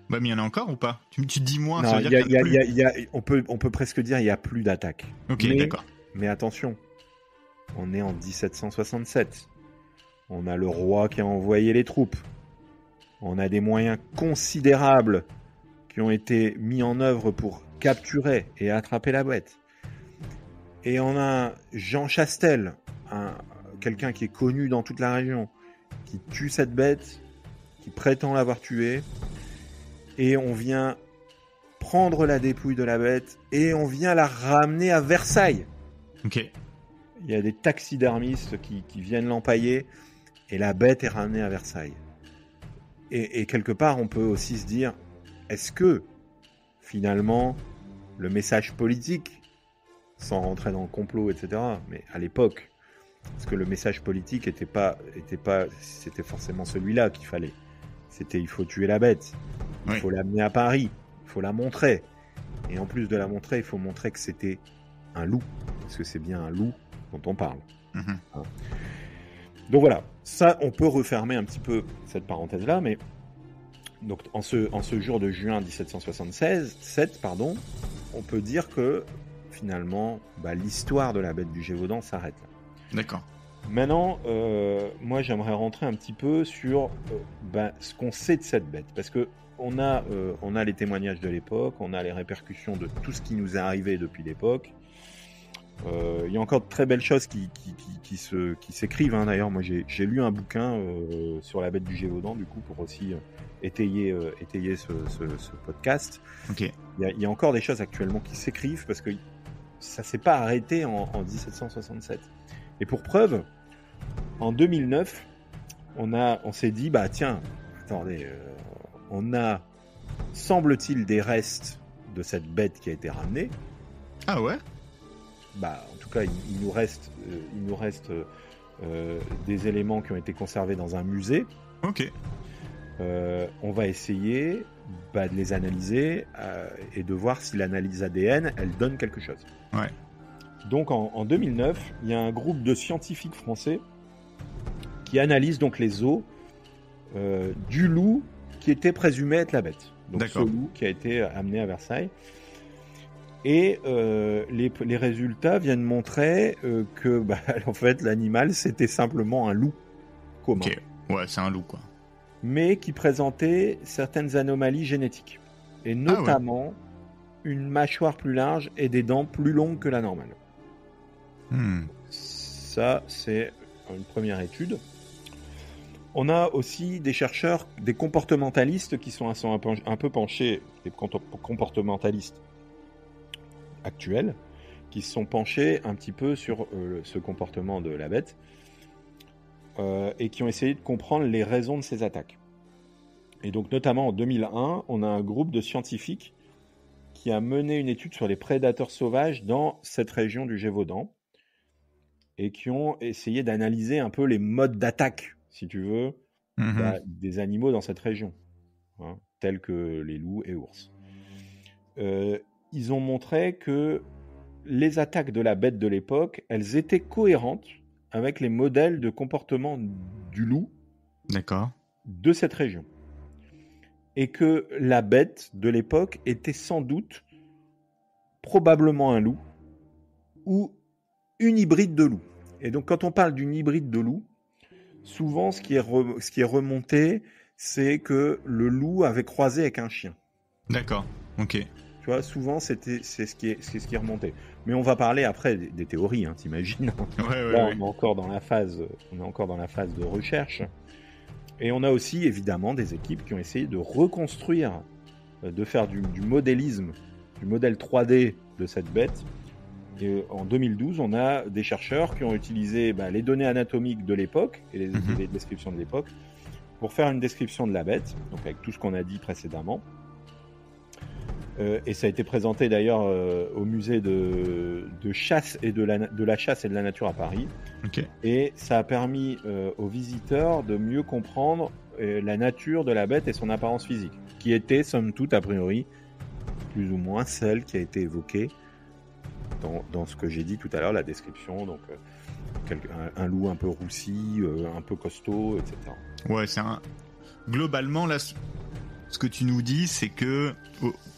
il y en a encore ou pas? Tu dis moins, non, ça veut dire on peut presque dire il n'y a plus d'attaques. Ok, d'accord. Mais attention, on est en 1767. On a le roi qui a envoyé les troupes. On a des moyens considérables qui ont été mis en œuvre pour capturer et attraper la bête. Et on a Jean Chastel, quelqu'un qui est connu dans toute la région, qui tue cette bête, qui prétend l'avoir tuée. Et on vient prendre la dépouille de la bête et on vient la ramener à Versailles. Ok. Il y a des taxidermistes qui viennent l'empailler et la bête est ramenée à Versailles. Et quelque part, on peut aussi se dire, est-ce que finalement le message politique, sans rentrer dans le complot, etc., mais à l'époque, est-ce que le message politique c'était forcément celui-là qu'il fallait? C'était il faut tuer la bête, il faut l'amener à Paris, il faut la montrer. Et en plus de la montrer, il faut montrer que c'était un loup, parce que c'est bien un loup dont on parle. Hein. Donc voilà, ça on peut refermer un petit peu cette parenthèse-là, mais donc en ce jour de juin 1767, on peut dire que finalement l'histoire de la bête du Gévaudan s'arrête là. D'accord. Maintenant, moi j'aimerais rentrer un petit peu sur ce qu'on sait de cette bête, parce que on a les témoignages de l'époque, on a les répercussions de tout ce qui nous est arrivé depuis l'époque. Il y a encore de très belles choses qui s'écrivent. Hein. D'ailleurs, moi j'ai lu un bouquin sur la bête du Gévaudan, du coup, pour aussi étayer ce podcast. Ok. Il y a encore des choses actuellement qui s'écrivent parce que ça s'est pas arrêté en 1767. Et pour preuve, en 2009, on s'est dit, bah tiens, attendez, on a, semble-t-il, des restes de cette bête qui a été ramenée. Ah ouais? Bah, en tout cas, il nous reste des éléments qui ont été conservés dans un musée. Ok. On va essayer de les analyser et de voir si l'analyse ADN, elle donne quelque chose. Ouais. Donc en 2009, il y a un groupe de scientifiques français qui analyse donc les os du loup qui était présumé être la bête. Donc ce loup qui a été amené à Versailles. Et les résultats viennent montrer que en fait l'animal c'était simplement un loup commun. Ok. Ouais, c'est un loup quoi. Mais qui présentait certaines anomalies génétiques. Et notamment une mâchoire plus large et des dents plus longues que la normale. Ça, c'est une première étude. On a aussi des chercheurs, des comportementalistes qui sont un peu penchés, des comportementalistes actuels, qui se sont penchés un petit peu sur ce comportement de la bête et qui ont essayé de comprendre les raisons de ces attaques. Et donc notamment en 2001, on a un groupe de scientifiques qui a mené une étude sur les prédateurs sauvages dans cette région du Gévaudan et qui ont essayé d'analyser un peu les modes d'attaque, si tu veux, des animaux dans cette région, hein, tels que les loups et ours. Ils ont montré que les attaques de la bête de l'époque, elles étaient cohérentes avec les modèles de comportement du loup de cette région. Et que la bête de l'époque était sans doute probablement un loup ou une hybride de loup. Et donc quand on parle d'une hybride de loup, souvent ce qui est remonté, c'est que le loup avait croisé avec un chien. D'accord, ok. Tu vois, souvent c'est ce qui est remonté. Mais on va parler après des théories, hein, t'imagines. Là, on est encore dans la phase de recherche. Et on a aussi évidemment des équipes qui ont essayé de reconstruire, de faire du modélisme, du modèle 3D de cette bête. Et en 2012, on a des chercheurs qui ont utilisé les données anatomiques de l'époque et les descriptions de l'époque pour faire une description de la bête, donc avec tout ce qu'on a dit précédemment. Et ça a été présenté d'ailleurs au musée de chasse et de la chasse et de la nature à Paris. Okay. Et ça a permis aux visiteurs de mieux comprendre la nature de la bête et son apparence physique, qui était somme toute a priori plus ou moins celle qui a été évoquée dans ce que j'ai dit tout à l'heure, la description, donc un loup un peu roussi, un peu costaud, etc. Ouais, globalement là. Ce que tu nous dis, c'est que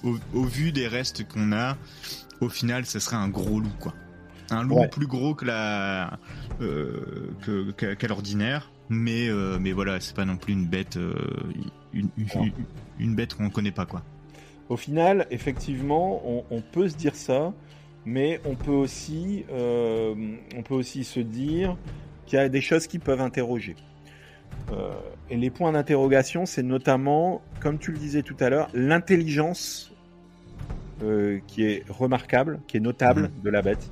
au vu des restes qu'on a, au final, ce serait un gros loup, quoi. Un loup plus gros que qu'à l'ordinaire, mais voilà, c'est pas non plus une bête, une bête qu'on connaît pas, quoi. Au final, effectivement, on peut se dire ça, mais on peut aussi se dire qu'il y a des choses qui peuvent interroger. Et les points d'interrogation, c'est notamment, comme tu le disais tout à l'heure, l'intelligence qui est remarquable, qui est notable de la bête.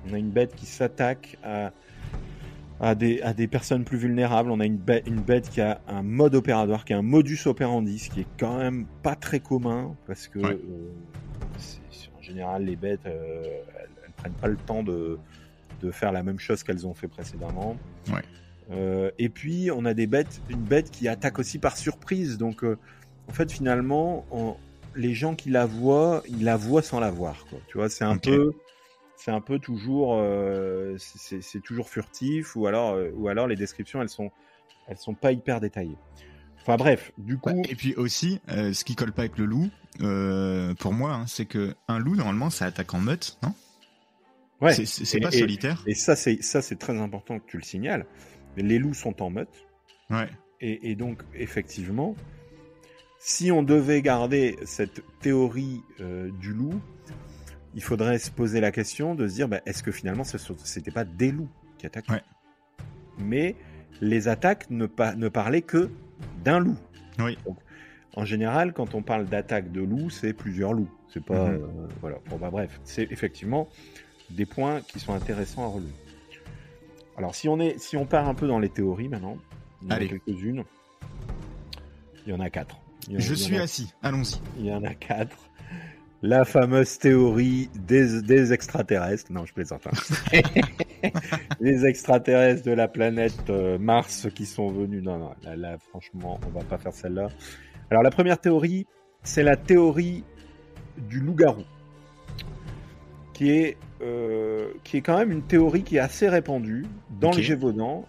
On a une bête qui s'attaque à des personnes plus vulnérables. On a une bête qui a un mode opératoire, qui a un modus operandi, ce qui est quand même pas très commun, parce que en général, les bêtes, elles prennent pas le temps de faire la même chose qu'elles ont fait précédemment. Ouais. Et puis on a une bête qui attaque aussi par surprise. Donc en fait finalement les gens qui la voient, ils la voient sans la voir, quoi. Tu vois, c'est un peu toujours c'est toujours furtif, ou alors les descriptions elles sont pas hyper détaillées. Enfin bref, du coup. Et puis aussi, ce qui colle pas avec le loup, pour moi, hein, c'est que un loup normalement ça attaque en meute, non ? Ouais. C'est pas solitaire. Et ça c'est très important que tu le signales. Les loups sont en meute. Ouais. Et donc, effectivement, si on devait garder cette théorie du loup, il faudrait se poser la question de se dire, est-ce que finalement, c'était pas des loups qui attaquaient? Ouais. Mais les attaques ne parlaient que d'un loup. Oui. Donc, en général, quand on parle d'attaque de loups, c'est plusieurs loups. C'est pas, voilà. Bon, bref, c'est effectivement des points qui sont intéressants à relever. Alors, si on part un peu dans les théories maintenant, il y en a quelques-unes. Il y en a 4. Je suis assis. Allons-y. Il y en a 4. La fameuse théorie des extraterrestres. Non, je plaisante. Les extraterrestres de la planète Mars qui sont venus. Non, là, franchement, on va pas faire celle-là. Alors, la première théorie, c'est la théorie du loup-garou, qui est quand même une théorie qui est assez répandue dans le Gévaudan,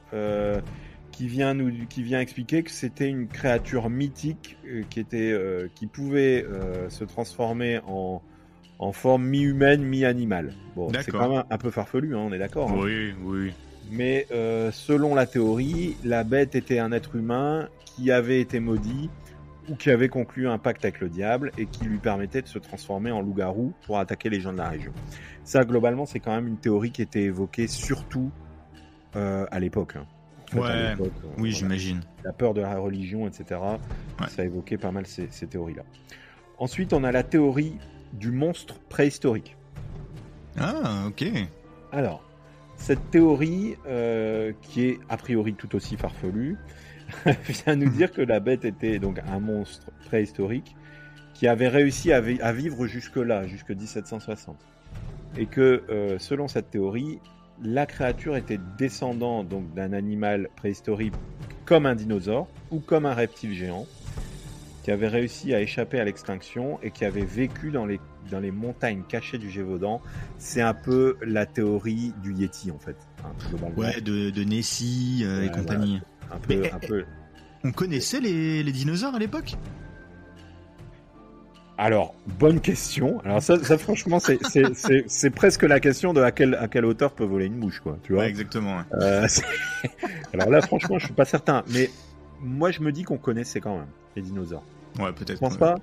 qui vient expliquer que c'était une créature mythique qui pouvait se transformer en forme mi-humaine, mi-animale. Bon, c'est quand même un peu farfelu, on est d'accord. Oui. Mais selon la théorie, la bête était un être humain qui avait été maudit ou qui avait conclu un pacte avec le diable et qui lui permettait de se transformer en loup-garou pour attaquer les gens de la région. Ça, globalement, c'est quand même une théorie qui était évoquée surtout à l'époque. Oui, j'imagine. La peur de la religion, etc. Ça évoquait pas mal ces théories-là. Ensuite, on a la théorie du monstre préhistorique. Ah, ok. Alors, cette théorie, qui est a priori tout aussi farfelue, vient nous dire que la bête était donc un monstre préhistorique qui avait réussi à vivre jusque-là, jusque 1760. Et que, selon cette théorie, la créature était descendant donc d'un animal préhistorique comme un dinosaure ou comme un reptile géant qui avait réussi à échapper à l'extinction et qui avait vécu dans les montagnes cachées du Gévaudan. C'est un peu la théorie du Yéti en fait. Globalement. Ouais, de Nessie et compagnie. Voilà. Un peu. On connaissait les dinosaures à l'époque ? Alors, bonne question. Alors ça franchement, c'est presque la question de à quelle hauteur peut voler une mouche, quoi. Tu vois ? Ouais, exactement. Alors là, franchement, je suis pas certain. Mais moi, je me dis qu'on connaissait quand même les dinosaures. Ouais, peut-être. Tu penses pas ?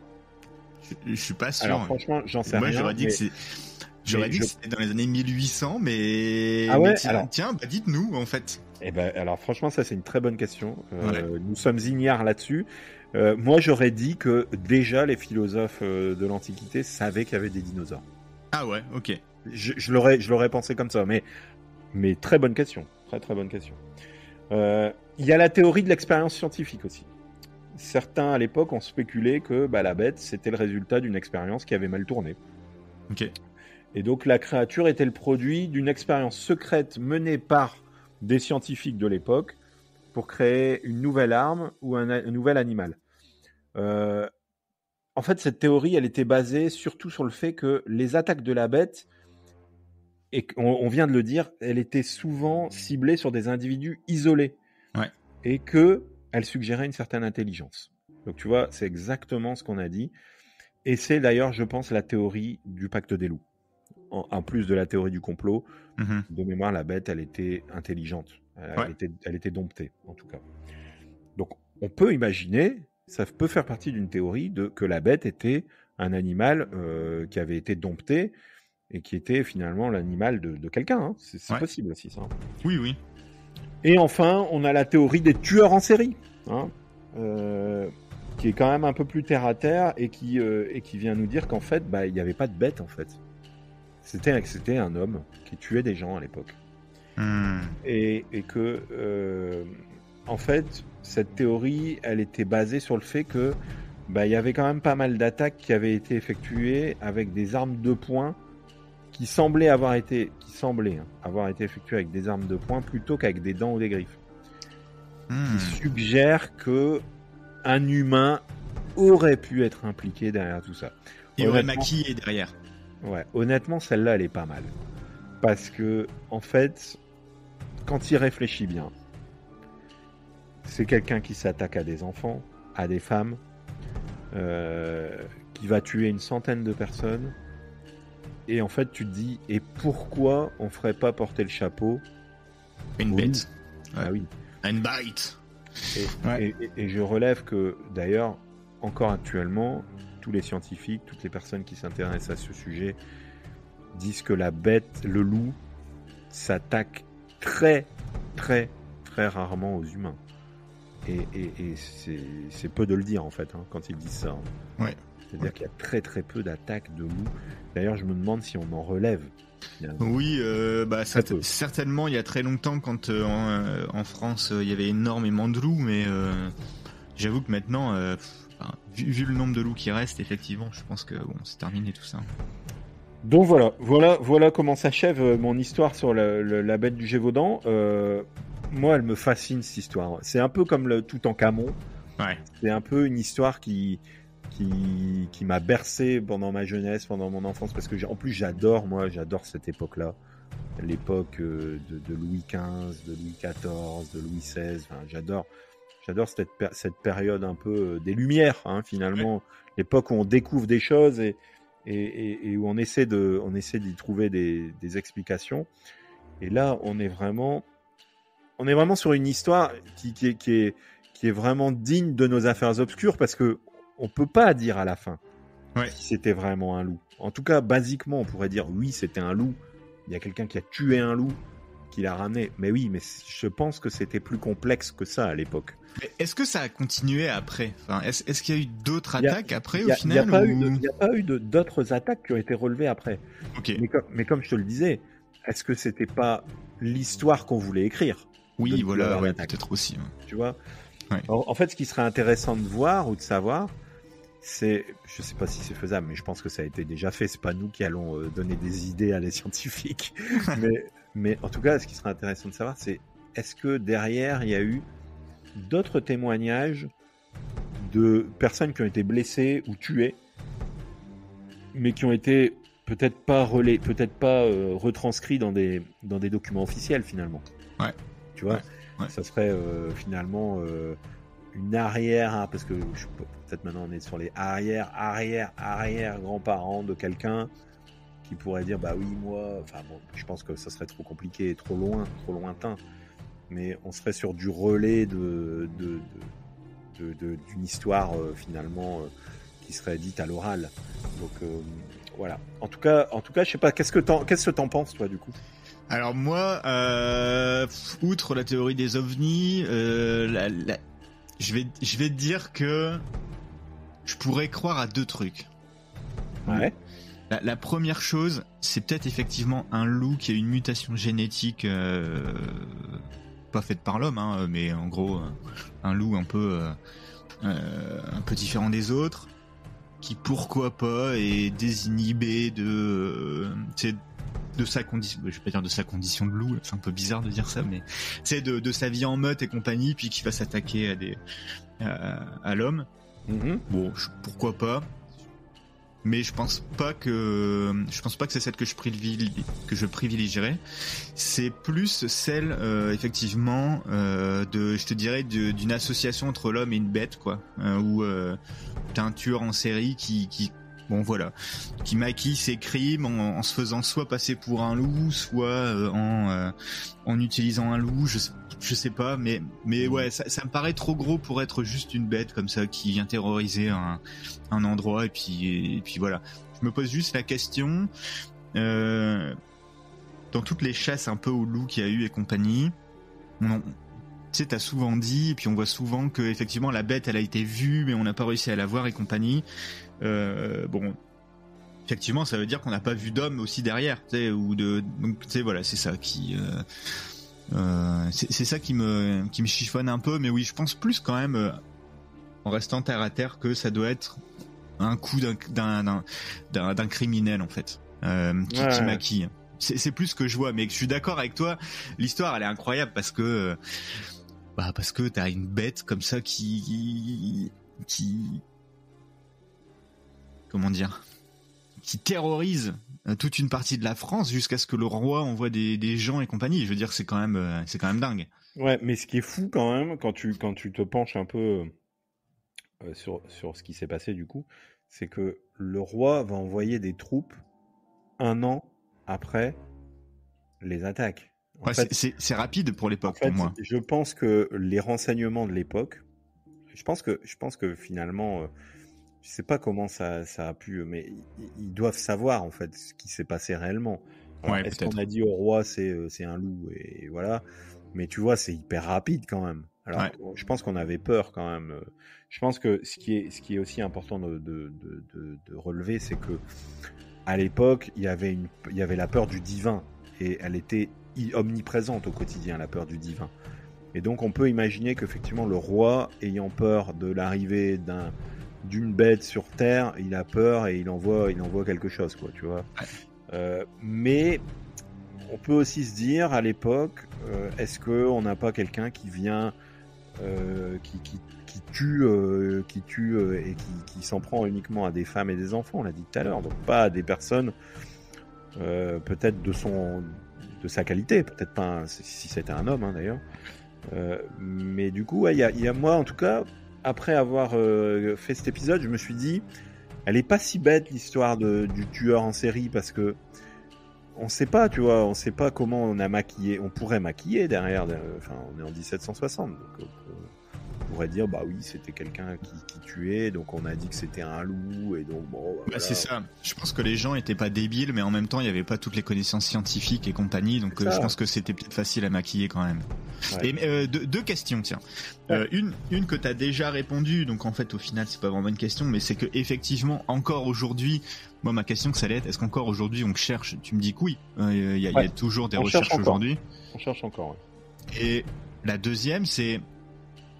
Je suis pas sûr. Alors franchement, j'en sais rien. Moi, j'aurais dit que c'était dans les années 1800, mais... Ah ouais, tiens, dites-nous, en fait. Alors franchement, ça, c'est une très bonne question. Nous sommes ignares là-dessus. Moi, j'aurais dit que déjà les philosophes de l'Antiquité savaient qu'il y avait des dinosaures. Ah ouais, ok. Je l'aurais pensé comme ça, mais très bonne question. Très très bonne question. Il y a la théorie de l'expérience scientifique aussi. Certains à l'époque ont spéculé que la bête c'était le résultat d'une expérience qui avait mal tourné. Ok. Et donc la créature était le produit d'une expérience secrète menée par des scientifiques de l'époque pour créer une nouvelle arme ou un nouvel animal. En fait, cette théorie, elle était basée surtout sur le fait que les attaques de la bête, et on vient de le dire, elle était souvent ciblée sur des individus isolés. Ouais. Et qu'elle suggérait une certaine intelligence. Donc tu vois, c'est exactement ce qu'on a dit. Et c'est d'ailleurs, je pense, la théorie du pacte des loups. En plus de la théorie du complot, de mémoire, la bête, elle était intelligente. Elle était domptée, en tout cas. Donc, on peut imaginer, ça peut faire partie d'une théorie que la bête était un animal qui avait été dompté et qui était finalement l'animal de quelqu'un. Hein. C'est possible aussi, ça. Oui. Et enfin, on a la théorie des tueurs en série, qui est quand même un peu plus terre à terre et qui vient nous dire qu'en fait, il n'y avait pas de bête, en fait. C'était un homme qui tuait des gens à l'époque. Et que, en fait, cette théorie, elle était basée sur le fait que il y avait quand même pas mal d'attaques qui avaient été effectuées avec des armes de poing qui semblaient avoir été effectuées avec des armes de poing plutôt qu'avec des dents ou des griffes. Qui suggère que un humain aurait pu être impliqué derrière tout ça. Et aurait maquillé derrière. Ouais, honnêtement, celle-là, elle est pas mal. Parce que, en fait, quand il réfléchit bien, c'est quelqu'un qui s'attaque à des enfants, à des femmes, qui va tuer une centaine de personnes. Et en fait, tu te dis, et pourquoi on ferait pas porter le chapeau une bête. Ah oui. Une bite. Et je relève que, d'ailleurs, encore actuellement, tous les scientifiques, toutes les personnes qui s'intéressent à ce sujet disent que la bête, le loup, s'attaque très, très, très rarement aux humains. Et c'est peu de le dire, en fait, hein, quand ils disent ça. Hein. Ouais. C'est-à-dire qu'il y a très, très peu d'attaques de loups. D'ailleurs, je me demande si on en relève. Finalement. Oui, certainement, il y a très longtemps, quand en France, il y avait énormément de loups, mais j'avoue que maintenant, vu le nombre de loups qui restent, effectivement, je pense que bon, c'est terminé tout ça. Donc voilà comment s'achève mon histoire sur la bête du Gévaudan. Moi, elle me fascine, cette histoire. C'est un peu comme le Toutankhamon. Ouais. C'est un peu une histoire qui m'a bercé pendant ma jeunesse, pendant mon enfance, parce que en plus j'adore cette époque-là, l'époque de Louis XV, de Louis XIV, de Louis XVI. Enfin, j'adore cette période un peu des Lumières, hein, finalement, ouais. L'époque où on découvre des choses et où on essaie d'y trouver des explications. Et là, on est vraiment sur une histoire qui est vraiment digne de nos affaires obscures, parce que on peut pas dire à la fin si c'était vraiment un loup. En tout cas, basiquement, on pourrait dire oui, c'était un loup. Il y a quelqu'un qui a tué un loup, qui l'a ramené. Mais oui, mais je pense que c'était plus complexe que ça à l'époque. Mais est-ce que ça a continué après ? Enfin, est-ce qu'il y a eu d'autres attaques après, au final ? Il n'y a pas eu d'autres attaques qui ont été relevées après. Okay. Mais comme je te le disais, est-ce que c'était pas l'histoire qu'on voulait écrire ? Oui, voilà, ouais, peut-être aussi. Ouais. Tu vois ? Ouais. En fait, ce qui serait intéressant de voir ou de savoir, c'est, je sais pas si c'est faisable, mais je pense que ça a été déjà fait. C'est pas nous qui allons donner des idées à les scientifiques. mais en tout cas, ce qui serait intéressant de savoir, c'est est-ce que derrière, il y a eu d'autres témoignages de personnes qui ont été blessées ou tuées, mais qui ont été peut-être pas retranscrits dans des documents officiels, finalement. Ouais. Tu vois, ouais. Ça serait finalement une arrière, hein, parce que peut-être maintenant on est sur les arrière grands-parents de quelqu'un qui pourrait dire bah oui, moi, enfin bon, je pense que ça serait trop compliqué, trop lointain, mais on serait sur du relais d'une histoire finalement qui serait dite à l'oral. Donc voilà. En tout cas, je sais pas, qu'est-ce que t'en penses, toi, du coup ? Alors moi, outre la théorie des ovnis, je vais te dire que je pourrais croire à deux trucs. Ouais. La première chose, c'est peut-être effectivement un loup qui a une mutation génétique, pas faite par l'homme, hein, mais en gros un loup un peu différent des autres, qui pourquoi pas est désinhibé de sa condition, je vais pas dire de sa condition de loup, c'est un peu bizarre de dire ça, mais c'est de sa vie en meute et compagnie, puis qui va s'attaquer à l'homme. Mm-hmm. Bon, pourquoi pas, mais je pense pas que c'est celle que je privilégierais. C'est plus celle effectivement je te dirais d'une association entre l'homme et une bête, quoi, où t'as un tueur en série qui bon voilà, qui maquille ses crimes en se faisant soit passer pour un loup, soit en utilisant un loup, je sais pas, mais ouais, ça me paraît trop gros pour être juste une bête comme ça qui vient terroriser un endroit, et puis voilà. Je me pose juste la question, dans toutes les chasses un peu aux loups qu'il y a eu et compagnie, tu sais, t'as souvent dit, et puis on voit souvent que effectivement la bête elle a été vue, mais on n'a pas réussi à la voir et compagnie. Bon, effectivement, ça veut dire qu'on n'a pas vu d'homme aussi derrière, tu sais, donc tu sais, voilà, c'est ça qui, c'est ça qui me chiffonne un peu, mais oui, je pense plus quand même, en restant terre à terre, que ça doit être un coup d'un criminel en fait, qui maquille. C'est plus ce que je vois, mais je suis d'accord avec toi. L'histoire, elle est incroyable parce que t'as une bête comme ça qui comment dire, qui terrorise toute une partie de la France jusqu'à ce que le roi envoie des gens et compagnie. Je veux dire, c'est quand même dingue. Ouais, mais ce qui est fou quand même, quand tu te penches un peu sur ce qui s'est passé du coup, c'est que le roi va envoyer des troupes 1 an après les attaques. En fait, c'est rapide pour l'époque, pour moi. Je pense que les renseignements de l'époque, je pense que finalement Je sais pas comment ça a pu, mais ils doivent savoir en fait ce qui s'est passé réellement. Alors, Ouais, est-ce peut-être. qu'on a dit au roi c'est un loup et voilà, mais tu vois c'est hyper rapide quand même. Alors Ouais. je pense qu'on avait peur quand même. Je pense que ce qui est aussi important de relever, c'est que à l'époque il y avait la peur du divin et elle était omniprésente au quotidien, la peur du divin. Et donc on peut imaginer qu'effectivement le roi, ayant peur de l'arrivée d'une bête sur terre, il a peur et il envoie quelque chose, quoi, tu vois. Mais on peut aussi se dire à l'époque, est-ce qu'on n'a pas quelqu'un qui vient, qui tue et qui s'en prend uniquement à des femmes et des enfants, on l'a dit tout à l'heure, donc pas à des personnes peut-être de sa qualité, peut-être pas si c'était un homme, hein, d'ailleurs. Mais du coup, il y a moi en tout cas, après avoir fait cet épisode, je me suis dit, elle est pas si bête l'histoire du tueur en série parce que on sait pas, tu vois, on sait pas comment on pourrait maquiller derrière. Enfin, on est en 1760, donc on pourrait dire bah oui, c'était quelqu'un qui tuait, donc on a dit que c'était un loup et donc bon. Voilà. C'est ça. Je pense que les gens étaient pas débiles, mais en même temps, il y avait pas toutes les connaissances scientifiques et compagnie, donc je pense que c'était peut-être facile à maquiller quand même. Ouais. Et deux questions, tiens. Ouais. Une que t'as déjà répondu, donc en fait au final c'est pas vraiment une question, mais c'est que effectivement encore aujourd'hui, moi ma question que ça allait être, est-ce qu'encore aujourd'hui on cherche? Tu me dis que oui. Il y a toujours des recherches aujourd'hui. On cherche encore. Ouais. Et la deuxième c'est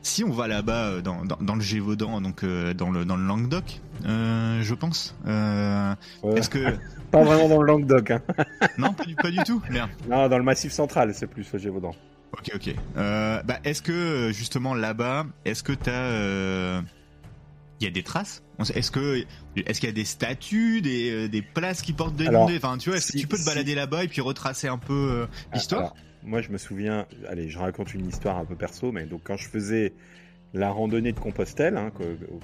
si on va là-bas dans le Gévaudan, donc dans le Languedoc, je pense. Est-ce que pas vraiment dans le Languedoc, hein. Non, pas du tout. Merde. Non, dans le Massif Central, c'est plus le Gévaudan. Ok. Est-ce que justement là-bas, est-ce que t'as, il y a des traces? Est-ce qu'il y a des statues, des places qui portent des noms? Enfin, tu vois, est-ce que tu peux te balader là-bas et puis retracer un peu l'histoire? Alors, moi, je me souviens. Allez, je raconte une histoire un peu perso, mais donc quand je faisais la randonnée de Compostelle, hein,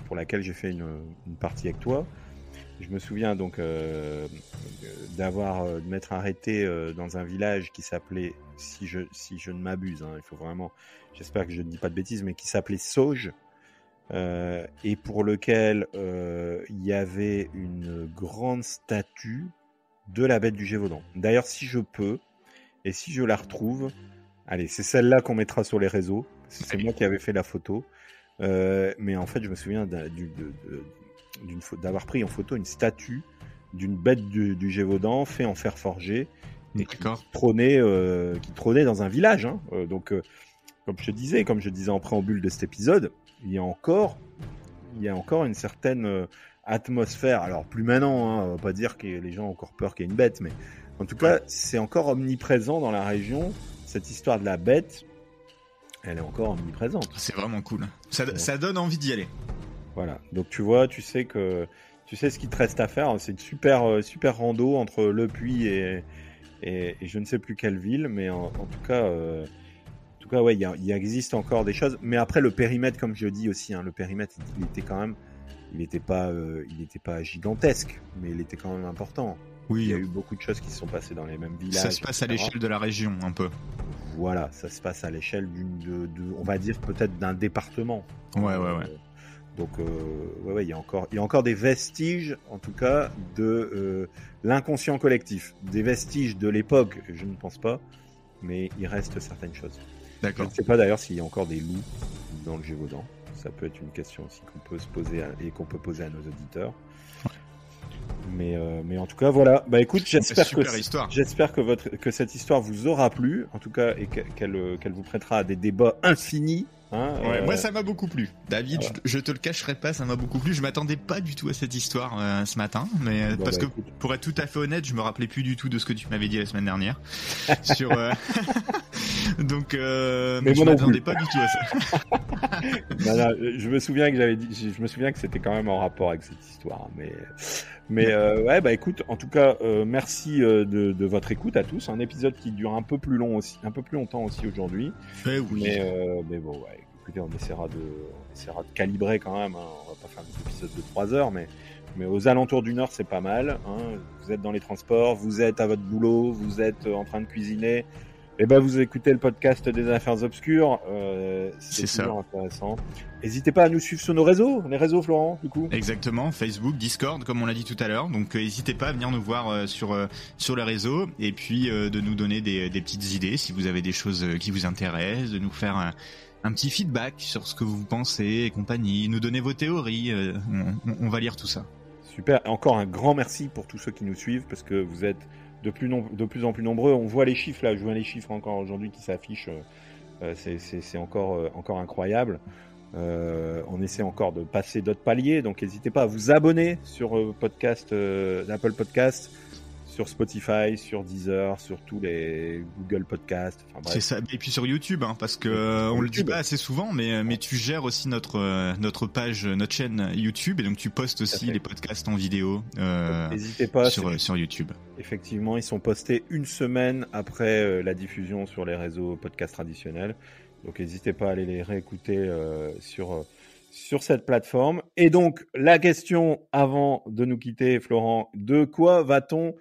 pour laquelle j'ai fait une partie avec toi, je me souviens donc de m'être arrêté dans un village qui s'appelait, si je ne m'abuse, hein, il faut vraiment, j'espère que je ne dis pas de bêtises, mais qui s'appelait Sauge, et pour lequel il y avait une grande statue de la bête du Gévaudan. D'ailleurs, si je peux, et si je la retrouve, allez, c'est celle-là qu'on mettra sur les réseaux. C'est moi qui avais fait la photo. Mais en fait, je me souviens d'avoir pris en photo une statue d'une bête du Gévaudan fait en fer forgé et qui trônait dans un village. Hein. Donc, comme je disais en préambule de cet épisode, il y a encore une certaine atmosphère. Alors, plus maintenant, hein, on va pas dire que les gens ont encore peur qu'il y ait une bête, mais en tout cas, c'est encore omniprésent dans la région. Cette histoire de la bête, elle est encore omniprésente. C'est vraiment cool. Ça donne envie d'y aller. Voilà. Donc tu vois, tu sais ce qu'il te reste à faire. C'est une super rando entre Le Puy et je ne sais plus quelle ville, mais en tout cas, ouais, il existe encore des choses. Mais après le périmètre, comme je dis aussi, hein, le périmètre, il n'était pas gigantesque, mais il était quand même important. Oui. Il y a eu beaucoup de choses qui se sont passées dans les mêmes villages. Ça se passe à l'échelle de la région, un peu. Voilà, ça se passe à l'échelle on va dire peut-être d'un département. Ouais. Donc, il y a encore des vestiges, en tout cas, de l'inconscient collectif. Des vestiges de l'époque, je ne pense pas, mais il reste certaines choses. D'accord. Je ne sais pas d'ailleurs s'il y a encore des loups dans le Gévaudan. Ça peut être une question aussi qu'on peut se poser et qu'on peut poser à nos auditeurs. Mais en tout cas, voilà. Bah écoute, j'espère que cette histoire vous aura plu, en tout cas, et qu'elle vous prêtera à des débats infinis. Hein, moi ça m'a beaucoup plu, David. Voilà. Je te le cacherai pas, ça m'a beaucoup plu. Je m'attendais pas du tout à cette histoire ce matin, mais parce que pour être tout à fait honnête, je me rappelais plus du tout de ce que tu m'avais dit la semaine dernière. Sur donc, mais je m'attendais pas du tout à ça. non, je me souviens que c'était quand même en rapport avec cette histoire, mais ouais, bah écoute, en tout cas, merci de votre écoute à tous. Un épisode qui dure un peu plus longtemps aussi aujourd'hui. Oui. Mais bon, ouais, écoutez, on essaiera de calibrer quand même. Hein. On va pas faire des épisodes de 3 heures, mais aux alentours d'une heure, c'est pas mal. Hein. Vous êtes dans les transports, vous êtes à votre boulot, vous êtes en train de cuisiner. Eh ben, vous écoutez le podcast des Affaires Obscures. C'est toujours intéressant. N'hésitez pas à nous suivre sur nos réseaux. Les réseaux, Florent, du coup. Exactement. Facebook, Discord, comme on l'a dit tout à l'heure. Donc, n'hésitez pas à venir nous voir sur les réseaux et puis de nous donner des petites idées si vous avez des choses qui vous intéressent, de nous faire un petit feedback sur ce que vous pensez et compagnie. Nous donner vos théories. On va lire tout ça. Super. Encore un grand merci pour tous ceux qui nous suivent parce que vous êtes de plus en plus nombreux. On voit les chiffres là, je vois les chiffres encore aujourd'hui qui s'affichent. C'est encore incroyable. On essaie encore de passer d'autres paliers, donc n'hésitez pas à vous abonner sur Apple Podcast, sur Spotify, sur Deezer, sur tous les Google Podcasts. Enfin, bref. C'est ça. Et puis sur YouTube, hein, parce que on le dit pas assez souvent, mais tu gères aussi notre page, notre chaîne YouTube, et donc tu postes aussi les podcasts en vidéo. N'hésitez pas sur YouTube. Effectivement, ils sont postés une semaine après la diffusion sur les réseaux podcasts traditionnels. Donc n'hésitez pas à aller les réécouter sur cette plateforme. Et donc la question avant de nous quitter, Florent, de quoi va-t-on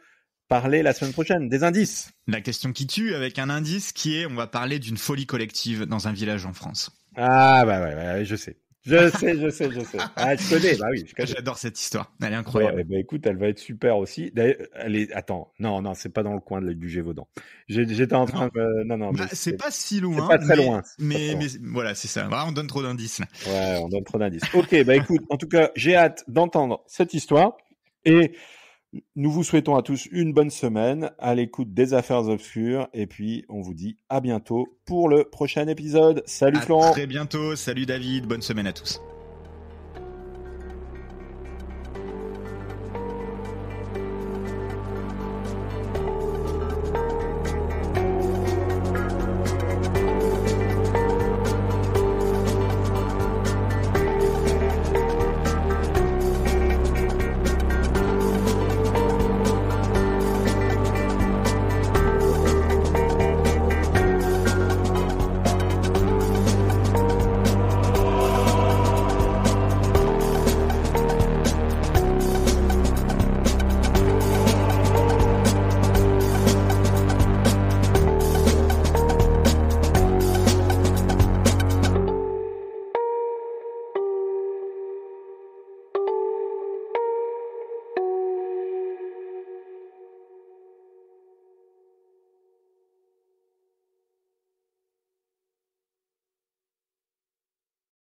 parler la semaine prochaine? Des indices. La question qui tue, avec un indice qui est, on va parler d'une folie collective dans un village en France. Ah bah ouais, je sais. Je sais. Ah, je connais, bah oui. J'adore cette histoire, elle est incroyable. Ouais, bah écoute, elle va être super aussi. Attends, non, c'est pas dans le coin du Gévaudan. J'étais en train de... Non, bah, c'est pas si loin. C'est pas très loin. Mais voilà, c'est ça. Voilà, on donne trop d'indices. Ouais, on donne trop d'indices. Ok, bah écoute, en tout cas, j'ai hâte d'entendre cette histoire. Et nous vous souhaitons à tous une bonne semaine à l'écoute des Affaires Obscures. Et puis, on vous dit à bientôt pour le prochain épisode. Salut Florent. À très bientôt. Salut David. Bonne semaine à tous.